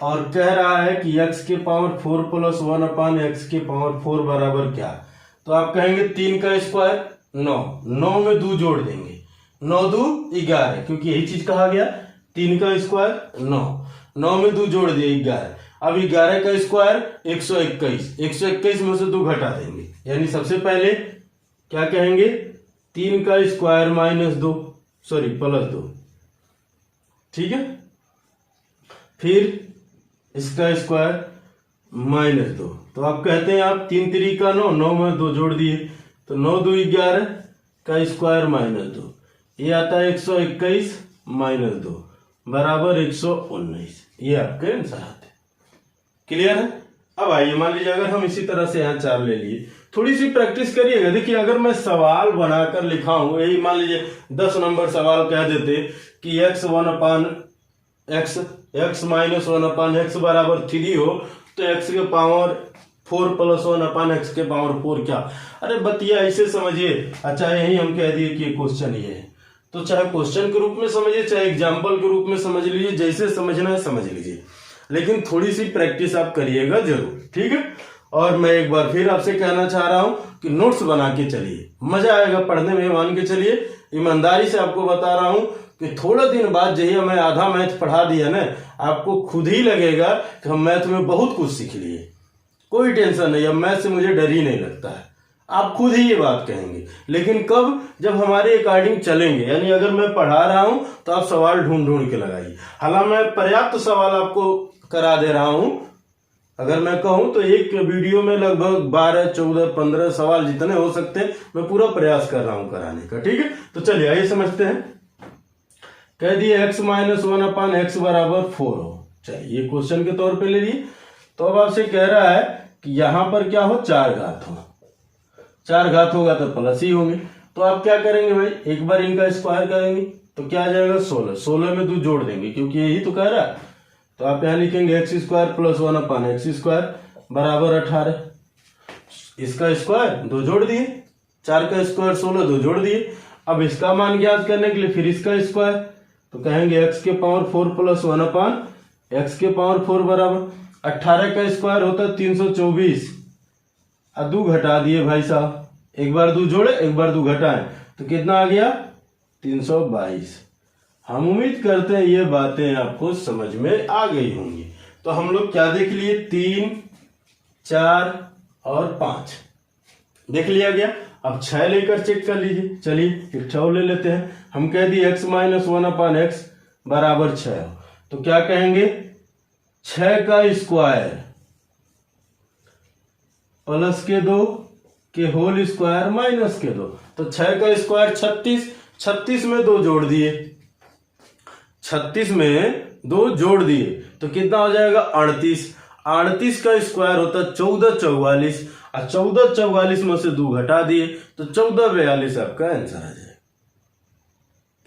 Speaker 1: और कह रहा है कि x के पावर 4 प्लस 1/x के पावर 4 बराबर क्या? तो आप कहेंगे 3 का स्क्वायर 9, 9 में 2 जोड़ देंगे, 9 2 11, क्योंकि यही चीज कहा गया। 3 का स्क्वायर 9, 9 में 2 जोड़ दिए 11। अब 11 का स्क्वायर 121, 121 में से 2 घटा देंगे। यानी सबसे पहले क्या कहेंगे? 3 का स्क्वायर माइनस 2, सॉरी प्लस 2, ठीक है। फिर इसका स्क्वायर माइनस 2, तो आप कहते हैं आप 3 3 का 9, 9 में 2 जोड़ दिए तो 9 2 11 का स्क्वायर माइनस 2, ये आता है 121 माइनस 2 बराबर 119। ये आपके आंसर आते हैं। क्लियर है? अब आइए मान लीजिए अगर हम इसी तरह से यहाँ 4 ले लिए, थोड़ी सी प्रैक्टिस करिएगा। देखिए अगर मैं सवाल बनाकर लिखा हूं, यही मान लीजिए 10 नंबर सवाल कह देते कि x माइनस 1/x बराबर 3 हो तो x के पावर 4 प्लस 1/x के पावर 4 क्या? अरे बतिया ऐसे समझिए। अच्छा यही हम कह दिए कि क्वेश्चन ये है, तो चाहे क्वेश्चन के रूप में समझिए चाहे एग्जाम्पल के रूप में समझ लीजिए, जैसे समझना है समझ लीजिए, लेकिन थोड़ी सी प्रैक्टिस आप करिएगा जरूर। ठीक है? और मैं एक बार फिर आपसे कहना चाह रहा हूं कि नोट्स बना के चलिए, मजा आएगा पढ़ने में। मान के चलिए, ईमानदारी से आपको बता रहा हूं कि थोड़ा दिन बाद जहिया मैं आधा मैथ पढ़ा दिया ना, आपको खुद ही लगेगा कि हम मैथ में बहुत कुछ सीख लिए। कोई टेंशन नहीं, अब मैथ से मुझे डर ही नहीं लगता है। आप खुद ही ये बात कहेंगे। लेकिन कब? जब हमारे अकॉर्डिंग चलेंगे। यानी अगर मैं पढ़ा रहा हूं तो आप सवाल ढूंढ ढूंढ के लगाइए। हालांकि मैं पर्याप्त सवाल आपको करा दे रहा हूं। अगर मैं कहूं तो एक वीडियो में लगभग 12 14 15 सवाल जितने हो सकते हैं मैं पूरा प्रयास कर रहा हूं कराने का। ठीक है? तो चलिए आइए समझते हैं। कह दिए x माइनस 1/x बराबर 4 हो। चलिए ये क्वेश्चन के तौर पे ले लिए। तो अब आपसे कह रहा है कि यहां पर क्या हो? 4 घात हो। 4 घात होगा तो प्लस ही होंगे। तो आप क्या करेंगे भाई? एक बार इनका स्क्वायर करेंगे तो क्या आ जाएगा? 16, 16 में 2 जोड़ देंगे क्योंकि यही तो कह रहा है। तो आप यहां लिखेंगे x square plus 1/x square बराबर 18। इसका स्क्वायर 2 जोड़ दिए, 4 का स्क्वायर 16, 2 जोड़ दिए। अब इसका मान ज्ञात करने के लिए फिर इसका स्क्वायर, तो कहेंगे x के पावर 4 प्लस 1/x के पावर 4 बराबर 18 का स्क्वायर होता है 324। अब 2 घटा दिए भाई साहब, एक बार 2 जोड़े एक बार 2 घटाएं तो कितना आ गया? 322। हम उम्मीद करते हैं ये बातें आपको समझ में आ गई होंगी। तो हम लोग क्या देख लिए? 3 4 और 5 देख लिया गया। अब 6 लेकर चेक कर लीजिए। चलिए एक 6 ले लेते हैं। हम कह दिए x माइनस 1/x बराबर 6 तो क्या कहेंगे? 6 का स्क्वायर प्लस के 2 के होल स्क्वायर माइनस के 2, तो 6 का स्क्वायर 36, 36 में 2 जोड़ दिए, 36 में 2 जोड़ दिए तो कितना हो जाएगा 38, 38 का स्क्वायर होता है 1444, और 1444 में से 2 घटा दिए तो 1442 आपका आंसर आ जाएगा।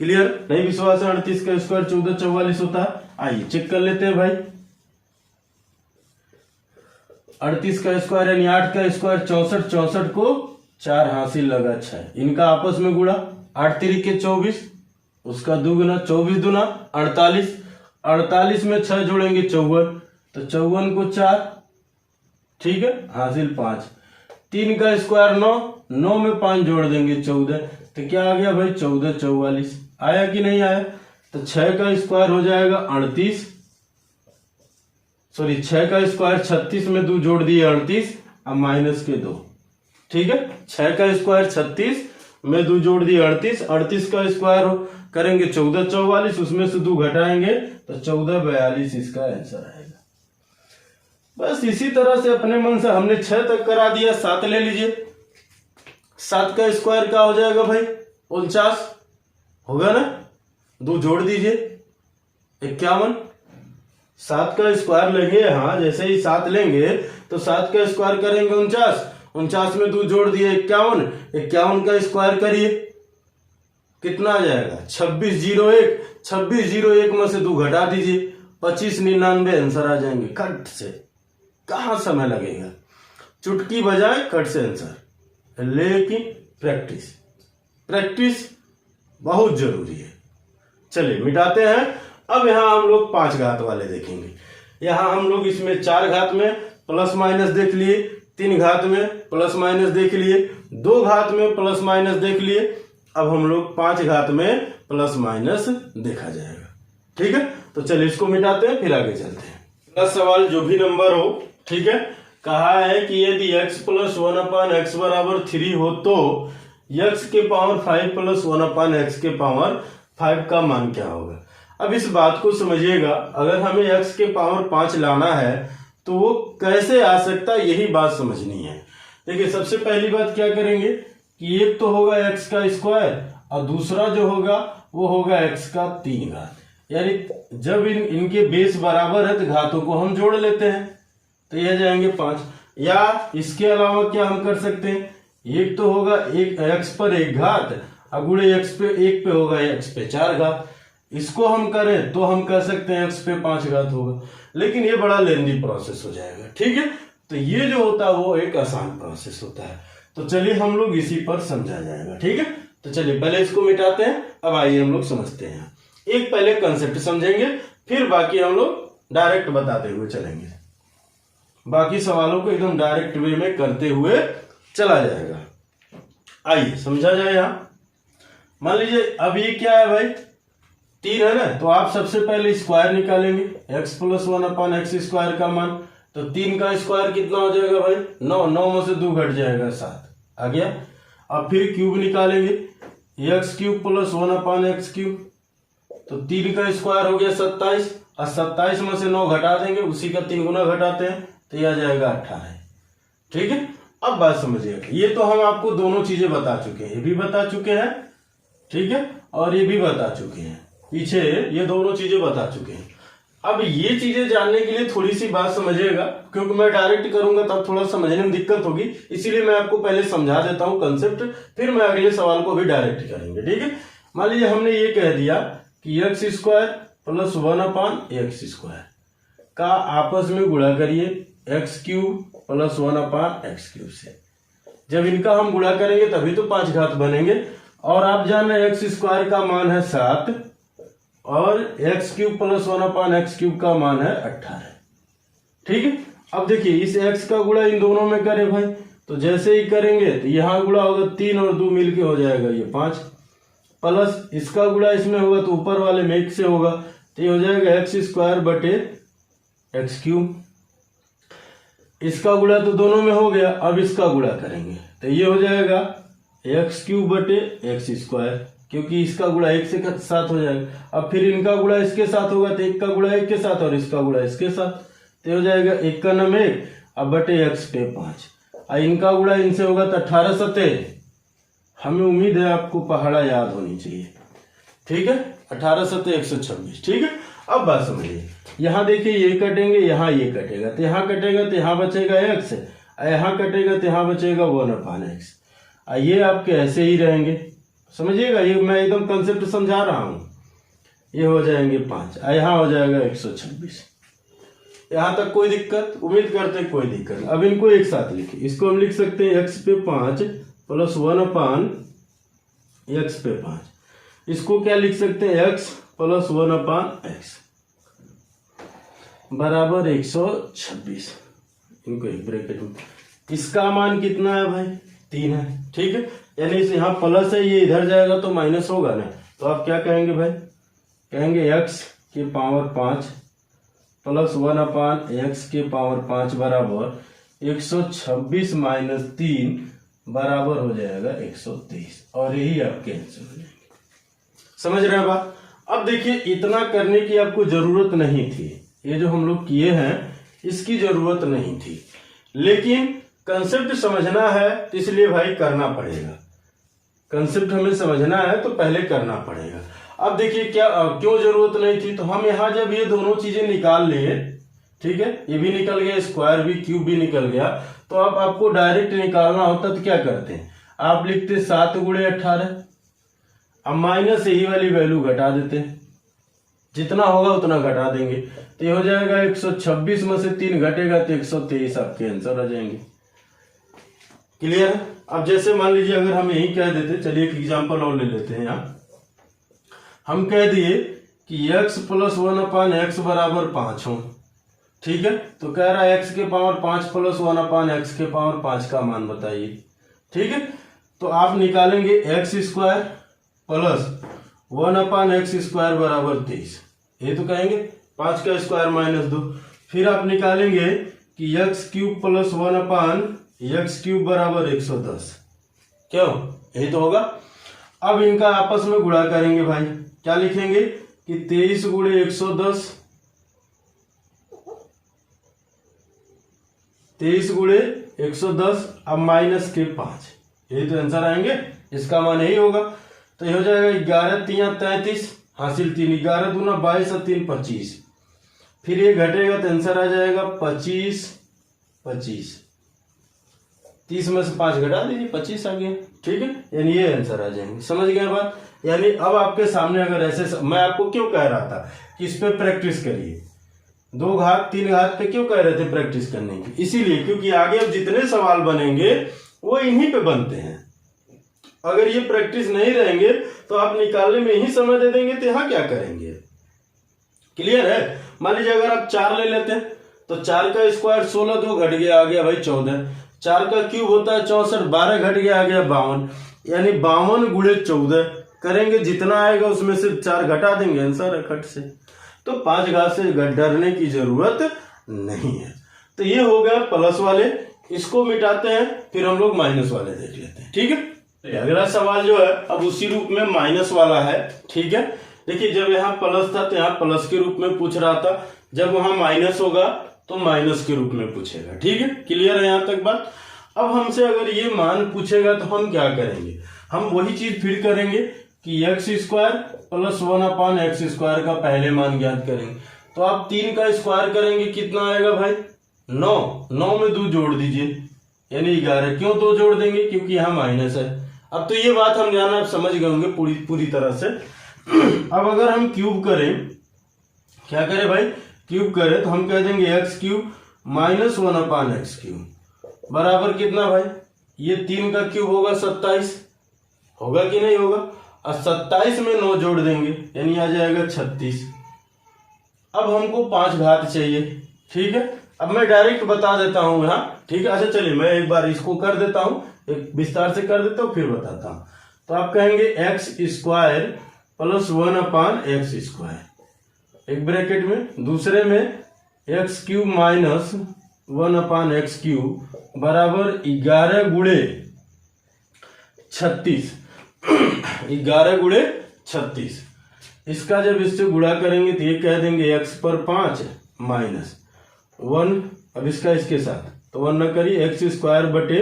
Speaker 1: क्लियर? नहीं विश्वास है 38 का स्क्वायर 1444 होता है? आइए चेक कर लेते हैं भाई। 38 का स्क्वायर यानी 8 का स्क्वायर 64, 64 को 4 हासिल लगा 6, इनका आपस में गुणा, 8 तिरिके 24, उसका दुगुना 24 दुना 48, 48 में 6 जोड़ेंगे 54, तो 54 को 4, ठीक है, हासिल 5, 3 का स्क्वायर 9, 9 में 5 जोड़ देंगे 14, तो क्या आ गया भाई 1444, आया कि नहीं आया? तो 6 का स्क्वायर हो जाएगा 38, सॉरी 6 का स्क्वायर 36 में 2 जोड़ दिए 38, अब माइनस के 2, ठीक है, 6 का स्क्वायर 36 में 2 जोड़ दिए 38, 38 का स्क्वायर करेंगे 1444, उसमें से 2 घटाएंगे तो 1442 इसका आंसर आएगा। बस इसी तरह से अपने मन से हमने 6 तक करा दिया, 7 ले लीजिए, 7 का स्क्वायर क्या हो जाएगा भाई 49 होगा ना, 2 जोड़ दीजिए 51, 7 का स्क्वायर लेंगे, हाँ जैसे ही 7 लेंगे तो 7 का स्क्वायर करेंगे 49, 49 में 2 जोड़ दिए 51, 51 का स्क्वायर करिए कितना आ जाएगा 2601, 2601 में से 2 घटा दीजिए 2599 आंसर आ जाएंगे कट से। कहाँ समय लगेगा, चुटकी बजाए कट से आंसर, लेकिन प्रैक्टिस प्रैक्टिस बहुत जरूरी है। चलिए मिटाते हैं। अब यहाँ हम लोग 5 घात वाले देखेंगे। यहाँ हम लोग इसमें 4 घात में प्लस माइनस देख लिए, 3 घात में प्लस माइनस देख लिए, 2 घात में प्लस माइनस देख लिए, अब हम लोग 5 घात में प्लस माइनस देखा जाएगा। ठीक है, तो चलिए इसको मिटाते हैं फिर आगे चलते हैं। अगला सवाल जो भी नंबर हो, ठीक है, कहा है कि यदि x प्लस 1/x बराबर 3 हो तो x के पावर 5 प्लस 1/x के पावर 5 का मान क्या होगा। अब इस बात को समझिएगा, अगर हमें x के पावर 5 लाना है तो वो कैसे आ सकता है, यही बात समझनी है। देखिए सबसे पहली बात क्या करेंगे कि एक तो होगा x का स्क्वायर और दूसरा जो होगा वो होगा x का 3 घात, यानी जब इनके बेस बराबर है तो घातों को हम जोड़ लेते हैं तो ये जाएंगे 5। या इसके अलावा क्या हम कर सकते हैं, एक तो होगा एक x पर 1 घात और गुणे x पे 1 पे होगा x पे 4 घात, इसको हम करें तो हम कह सकते हैं x पे 5 घात होगा, लेकिन ये बड़ा लेंदी प्रोसेस हो जाएगा। ठीक है, तो ये जो होता है वो एक आसान प्रोसेस होता है। तो चलिए हम लोग इसी पर समझा जाएगा। ठीक है, तो चलिए पहले इसको मिटाते हैं। अब आइए हम लोग समझते हैं, एक पहले कंसेप्ट समझेंगे फिर बाकी हम लोग डायरेक्ट बताते हुए चलेंगे, बाकी सवालों को एकदम डायरेक्ट वे में करते हुए चला जाएगा। आइए समझा जाए। यहाँ मान लीजिए अब ये क्या है भाई 3 है ना, तो आप सबसे पहले स्क्वायर निकालेंगे, x प्लस 1/x स्क्वायर का मान, तो 3 का स्क्वायर कितना हो जाएगा भाई 9, 9 में से 2 घट जाएगा 7 आ गया। अब फिर क्यूब निकालेंगे, x cube plus 1/x cube, तो 3 का स्क्वायर हो गया 27 और 27 में से 9 घटा देंगे, उसी का 3 गुना घटाते हैं तो यह आ जाएगा 18। ठीक है, अब बात समझिएगा, ये तो हम आपको दोनों चीजें बता चुके हैं, ये भी बता चुके हैं, ठीक है, और ये भी बता चुके हैं, पीछे ये दोनों चीजें बता चुके हैं। अब ये चीजें जानने के लिए थोड़ी सी बात समझिएगा, क्योंकि मैं डायरेक्ट करूंगा तब थोड़ा समझने में दिक्कत होगी, इसीलिए मैं आपको पहले समझा देता हूं कंसेप्ट, फिर मैं अगले सवाल को भी डायरेक्ट करेंगे। ठीक है, मान लीजिए हमने ये कह दिया कि x square plus 1/x square का आपस में गुणा करिए x cube plus 1/x cube से। जब इनका हम गुणा करेंगे तभी तो 5 घात बनेंगे, और आप जान रहे हैं x स्क्वायर का मान है 7 और x cube plus 1/x cube का मान है 18। ठीक है, अब देखिए इस x का गुणा इन दोनों में करें भाई, तो जैसे ही करेंगे तो यहाँ गुणा होगा 3 और 2 मिलके हो जाएगा ये 5, प्लस इसका गुणा इसमें होगा तो ऊपर वाले में 1 से होगा, तो ये हो जाएगा x स्क्वायर बटे x क्यूब। इसका गुणा तो दोनों में हो गया, अब इसका गुणा करेंगे तो ये हो जाएगा x क्यूब बटे x स्क्वायर, क्योंकि इसका गुणा 1 से साथ हो जाएगा। अब फिर इनका गुणा इसके साथ होगा तो 1 का गुणा 1 के साथ और इसका गुणा इसके साथ, तो हो जाएगा 1 का नम 1 अब बटे x पे 5। इनका गुणा इनसे होगा तो 18 सते। हमें उम्मीद है आपको पहाड़ा याद होनी चाहिए। ठीक है, 18 सते 126। ठीक है, अब बात समझिए, यहाँ देखिए ये कटेंगे, यहाँ ये कटेगा, तो यहाँ कटेगा तो यहाँ बचेगा x, यहाँ कटेगा तो यहाँ बचेगा 1/x। ये आपके ऐसे ही रहेंगे, समझिएगा, ये मैं एकदम कंसेप्ट समझा रहा हूँ। ये हो जाएंगे 5, यहाँ हो जाएगा 126। यहाँ तक कोई दिक्कत? उम्मीद करते हैं कोई दिक्कत। अब इनको एक साथ लिखिए, इसको हम लिख सकते हैं x पे 5 प्लस 1/x पे 5। इसको क्या लिख सकते हैं, x प्लस 1/x बराबर 126। इनको एक ब्रैकेट में, इसका मान कितना है भाई, 3 है। ठीक है, यानी यहाँ प्लस है, ये इधर जाएगा तो माइनस होगा ना, तो आप क्या कहेंगे भाई, कहेंगे x के पावर 5 प्लस 1/x के पावर 5 बराबर 126 माइनस 3 बराबर हो जाएगा 123। और यही आपके आंसर हो जाएंगे। समझ रहे हैं बात? अब देखिए, इतना करने की आपको जरूरत नहीं थी, ये जो हम लोग किए हैं इसकी जरूरत नहीं थी, लेकिन कंसेप्ट समझना है तो इसलिए भाई करना पड़ेगा। कंसेप्ट हमें समझना है तो पहले करना पड़ेगा। अब देखिए क्या क्यों जरूरत नहीं थी, तो हम यहाँ जब ये दोनों चीजें निकाल लिए, ठीक है, ये भी निकल गया, स्क्वायर भी, क्यूब भी निकल गया, तो अब आपको डायरेक्ट निकालना होता तो क्या करते हैं, आप लिखते 7 गुणे 18, अब माइनस यही वाली वैल्यू घटा देते हैं, जितना होगा उतना घटा देंगे, तो ये हो जाएगा 126 में से 3 घटेगा तो 123 आपके आंसर आ जाएंगे। क्लियर है? अब जैसे मान लीजिए अगर हम यही कह देते, चलिए एक एग्जांपल और ले लेते हैं। यहाँ हम कह दिए कि x प्लस 1/x बराबर 5 हो। ठीक है, तो कह रहा है x के पावर 5 प्लस 1/x के पावर 5 का मान बताइए। ठीक है, तो आप निकालेंगे x square plus 1/x square बराबर 23। ये तो कहेंगे 5 का स्क्वायर माइनस 2। फिर आप निकालेंगे कि x cube plus 1/x cube बराबर 110। क्यों? यही तो होगा। अब इनका आपस में गुणा करेंगे भाई, क्या लिखेंगे कि 23 गुणे 110, 23 गुणे 110 अब माइनस के 5, यही तो आंसर आएंगे, इसका मान यही होगा। तो ये हो जाएगा 11 3 33 हासिल 3, 11 दूना 22 और 3 25। फिर ये घटेगा तो आंसर आ जाएगा 25 25, 30 में से 5 घटा दीजिए, 25 आ गया। ठीक है, यानी ये आंसर आ जाएंगे। समझ गए बात? यानी अब आपके सामने अगर ऐसे, मैं आपको क्यों कह रहा था कि इस पे प्रैक्टिस करिए, 2 घात 3 घात पे क्यों कह रहे थे प्रैक्टिस करने की, इसीलिए क्योंकि आगे अब जितने सवाल बनेंगे वो इन्हीं पे बनते हैं। अगर ये प्रैक्टिस नहीं रहेंगे तो आप निकालने में ही समय दे देंगे, तो यहाँ क्या करेंगे? क्लियर है? मान लीजिए अगर आप 4 ले लेते हैं तो 4 का स्क्वायर 16, 2 घट गया, आ गया भाई 14। 4 का क्यूब होता है 64, 12 घट गया, आ गया 52, यानी 52 गुणे 14 करेंगे, जितना आएगा उसमें से 4 घटा देंगे, आंसर है खट से। तो 5 घात से डरने की जरूरत नहीं है। तो ये हो गया प्लस वाले, इसको मिटाते हैं, फिर हम लोग माइनस वाले देख लेते हैं। ठीक है, अगला सवाल जो है अब उसी रूप में माइनस वाला है। ठीक है, देखिए जब यहाँ प्लस था तो यहाँ प्लस के रूप में पूछ रहा था, जब वहां माइनस होगा तो माइनस के रूप में पूछेगा। ठीक है, क्लियर है यहाँ तक बात? अब हमसे अगर ये मान पूछेगा तो हम क्या करेंगे, हम वही चीज फिर करेंगे कि x square plus 1/x square का पहले मान ज्ञात करेंगे। तो आप 3 का स्क्वायर करेंगे, कितना आएगा भाई? 9। 9 में 2 जोड़ दीजिए, यानी 11। क्यों 2 जोड़ देंगे? क्योंकि यहाँ माइनस है। अब तो ये बात हम जाना आप समझ गए होंगे पूरी तरह से। अब अगर हम क्यूब करें, क्या करें भाई? क्यूब करें तो हम कह देंगे x cube minus 1/x cube बराबर कितना भाई? ये 3 का क्यूब होगा 27, होगा कि नहीं होगा? और 27 में 9 जोड़ देंगे, यानी आ जाएगा 36। अब हमको 5 घात चाहिए। ठीक है, अब मैं डायरेक्ट बता देता हूं यहाँ। ठीक है, अच्छा चलिए मैं एक बार इसको कर देता हूं, एक विस्तार से कर देता हूं फिर बताता हूं। तो आप कहेंगे x square plus 1/x square, एक ब्रैकेट में, दूसरे में x cube minus 1/x cube बराबर 11 गुणे 36। 11 गुणे 36, इसका जब इससे गुणा करेंगे तो ये कह देंगे x पर 5 माइनस 1, अब इसका इसके साथ तो 1 न करिए x² बटे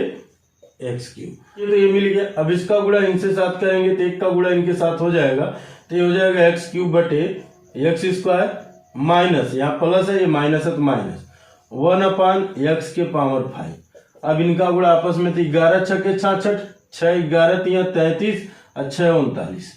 Speaker 1: x³, ये तो ये मिल गया। अब इसका गुणा इनसे साथ करेंगे तो एक का गुणा इनके साथ हो जाएगा, तो ये हो जाएगा x³ बटे x² माइनस, यहाँ प्लस है ये माइनस है तो माइनस 1/x⁵। अब इनका गुणा आपस में तो 11 छक्के 66, 6 11 3 33 और 6 39।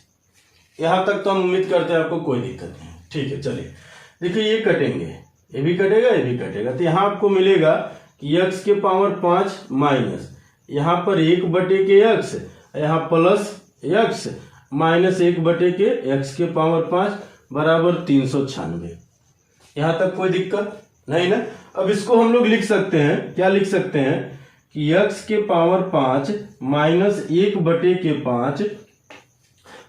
Speaker 1: यहाँ तक तो हम उम्मीद करते हैं आपको कोई दिक्कत नहीं। ठीक है, चलिए देखिए ये कटेंगे, ये भी कटेगा ये भी कटेगा, तो यहाँ आपको मिलेगा कि x⁵ माइनस यहाँ पर 1/x, यहाँ प्लस x माइनस 1/x⁵ बराबर 396। यहाँ तक कोई दिक्कत नहीं ना। अब इसको हम लोग लिख सकते हैं, क्या लिख सकते हैं कि x⁵ माइनस 1/5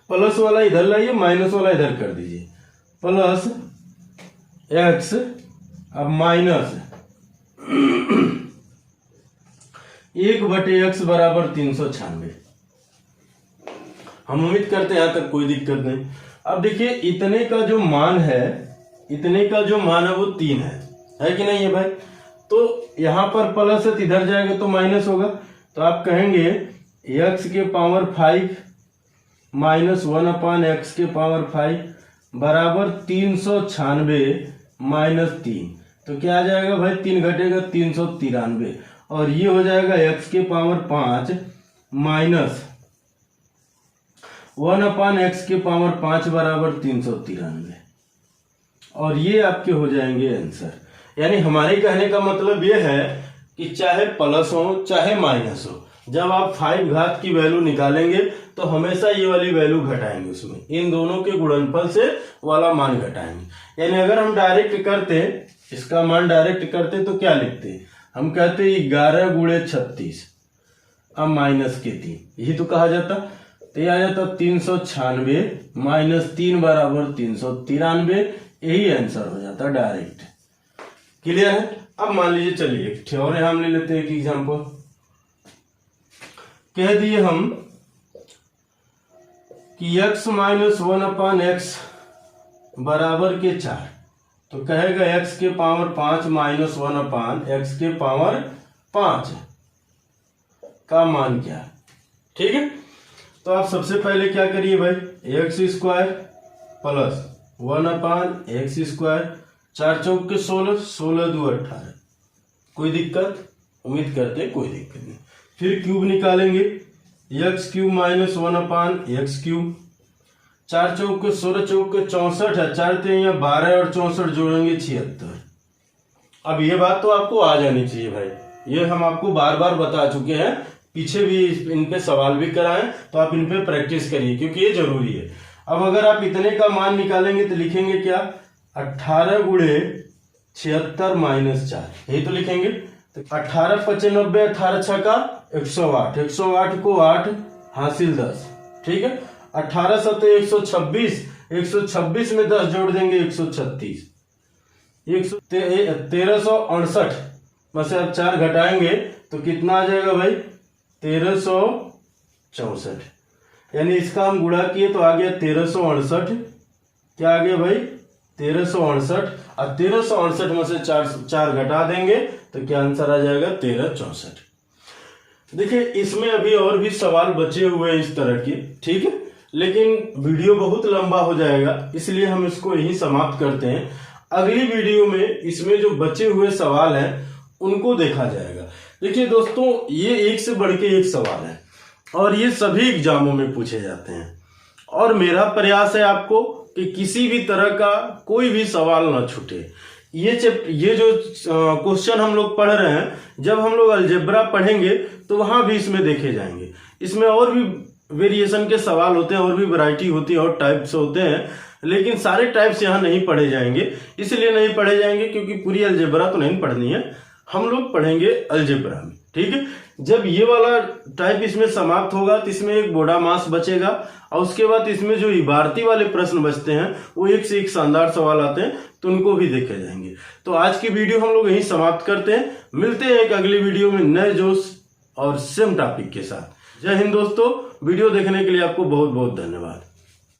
Speaker 1: प्लस वाला इधर लाइए, माइनस वाला इधर कर दीजिए, प्लस x अब माइनस 1/x बराबर 396। हम उम्मीद करते हैं यहाँ तक कोई दिक्कत नहीं। अब देखिए इतने का जो मान है, इतने का जो मान है वो 3 है कि नहीं है भाई। तो यहाँ पर प्लस है तो इधर जाएगा तो माइनस होगा, तो आप कहेंगे x⁵ माइनस 1/x⁵ बराबर 396 माइनस 3, तो क्या आ जाएगा भाई, 3 घटेगा 393, और ये हो जाएगा x⁵ माइनस 1/x⁵ बराबर 393, और ये आपके हो जाएंगे आंसर। यानी हमारे कहने का मतलब ये है कि चाहे प्लस हो चाहे माइनस हो, जब आप 5 घात की वैल्यू निकालेंगे तो हमेशा ये वाली वैल्यू घटाएंगे, उसमें इन दोनों के गुणनफल से वाला मान घटाएंगे। यानी अगर हम डायरेक्ट करते, इसका मान डायरेक्ट करते तो क्या लिखते, हम कहते 11 × 36 अब माइनस के 3, यही तो कहा जाता। तो यह आ जाता 396 माइनस 3 बराबर 393, यही आंसर हो जाता डायरेक्ट। क्लियर है। अब मान लीजिए, चलिए एक और हम ले लेते हैं एक एग्जांपल। कह दिए हम कि x माइनस 1/x बराबर के 4, तो कहेगा x⁵ माइनस 1/x⁵ का मान क्या। ठीक है, तो आप सबसे पहले क्या करिए भाई, x² प्लस 1/x², 4 चौक के 16, 16 2 18, कोई दिक्कत, उम्मीद करते हैं कोई दिक्कत नहीं। फिर क्यूब निकालेंगे, x³ माइनस 1/x³, 4 चौक के 16 चौक के 64 है, 4 3 12 और 64 जोड़ेंगे 76। अब ये बात तो आपको आ जानी चाहिए भाई, ये हम आपको बार बार बता चुके हैं, पीछे भी इन पे सवाल भी कराएं, तो आप इन पे प्रैक्टिस करिए क्योंकि ये जरूरी है। अब अगर आप इतने का मान निकालेंगे तो लिखेंगे क्या, 18 × 76 माइनस 4, यही तो लिखेंगे। तो 18 95, 18 छक्का 108, 108 को 8 हासिल 10, ठीक है। 18 7 126, 126 में 10 जोड़ देंगे 136, 1368 में से आप 4 घटाएंगे तो कितना आ जाएगा भाई, 1364। यानी इसका हम गुणा किए तो आ गया 1368, क्या आ गया भाई 1368, और 1368 में से 4 घटा देंगे तो क्या आंसर आ जाएगा 1364। देखिए इसमें अभी और भी सवाल बचे हुए हैं इस तरह के, ठीक है, लेकिन वीडियो बहुत लंबा हो जाएगा, इसलिए हम इसको यहीं समाप्त करते हैं। अगली वीडियो में इसमें जो बचे हुए सवाल हैं उनको देखा जाएगा। देखिए दोस्तों, ये एक से बढ़ के एक सवाल है और ये सभी एग्जामों में पूछे जाते हैं, और मेरा प्रयास है आपको कि किसी भी तरह का कोई भी सवाल ना छूटे। ये जो क्वेश्चन हम लोग पढ़ रहे हैं, जब हम लोग अलजेब्रा पढ़ेंगे तो वहां भी इसमें देखे जाएंगे। इसमें और भी वेरिएशन के सवाल होते हैं, और भी वैरायटी होती है और टाइप्स होते हैं, लेकिन सारे टाइप्स यहाँ नहीं पढ़े जाएंगे। इसलिए नहीं पढ़े जाएंगे क्योंकि पूरी अलजेब्रा तो नहीं पढ़नी है, हम लोग पढ़ेंगे अलजेब्रा में, ठीक है। जब ये वाला टाइप इसमें समाप्त होगा तो इसमें एक बोडामास बचेगा, और उसके बाद इसमें जो इबारती वाले प्रश्न बचते हैं वो एक से एक शानदार सवाल आते हैं, तो उनको भी देखे जाएंगे। तो आज की वीडियो हम लोग यहीं समाप्त करते हैं, मिलते हैं एक अगली वीडियो में नए जोश और सेम टॉपिक के साथ। जय हिंद दोस्तों, वीडियो देखने के लिए आपको बहुत बहुत धन्यवाद।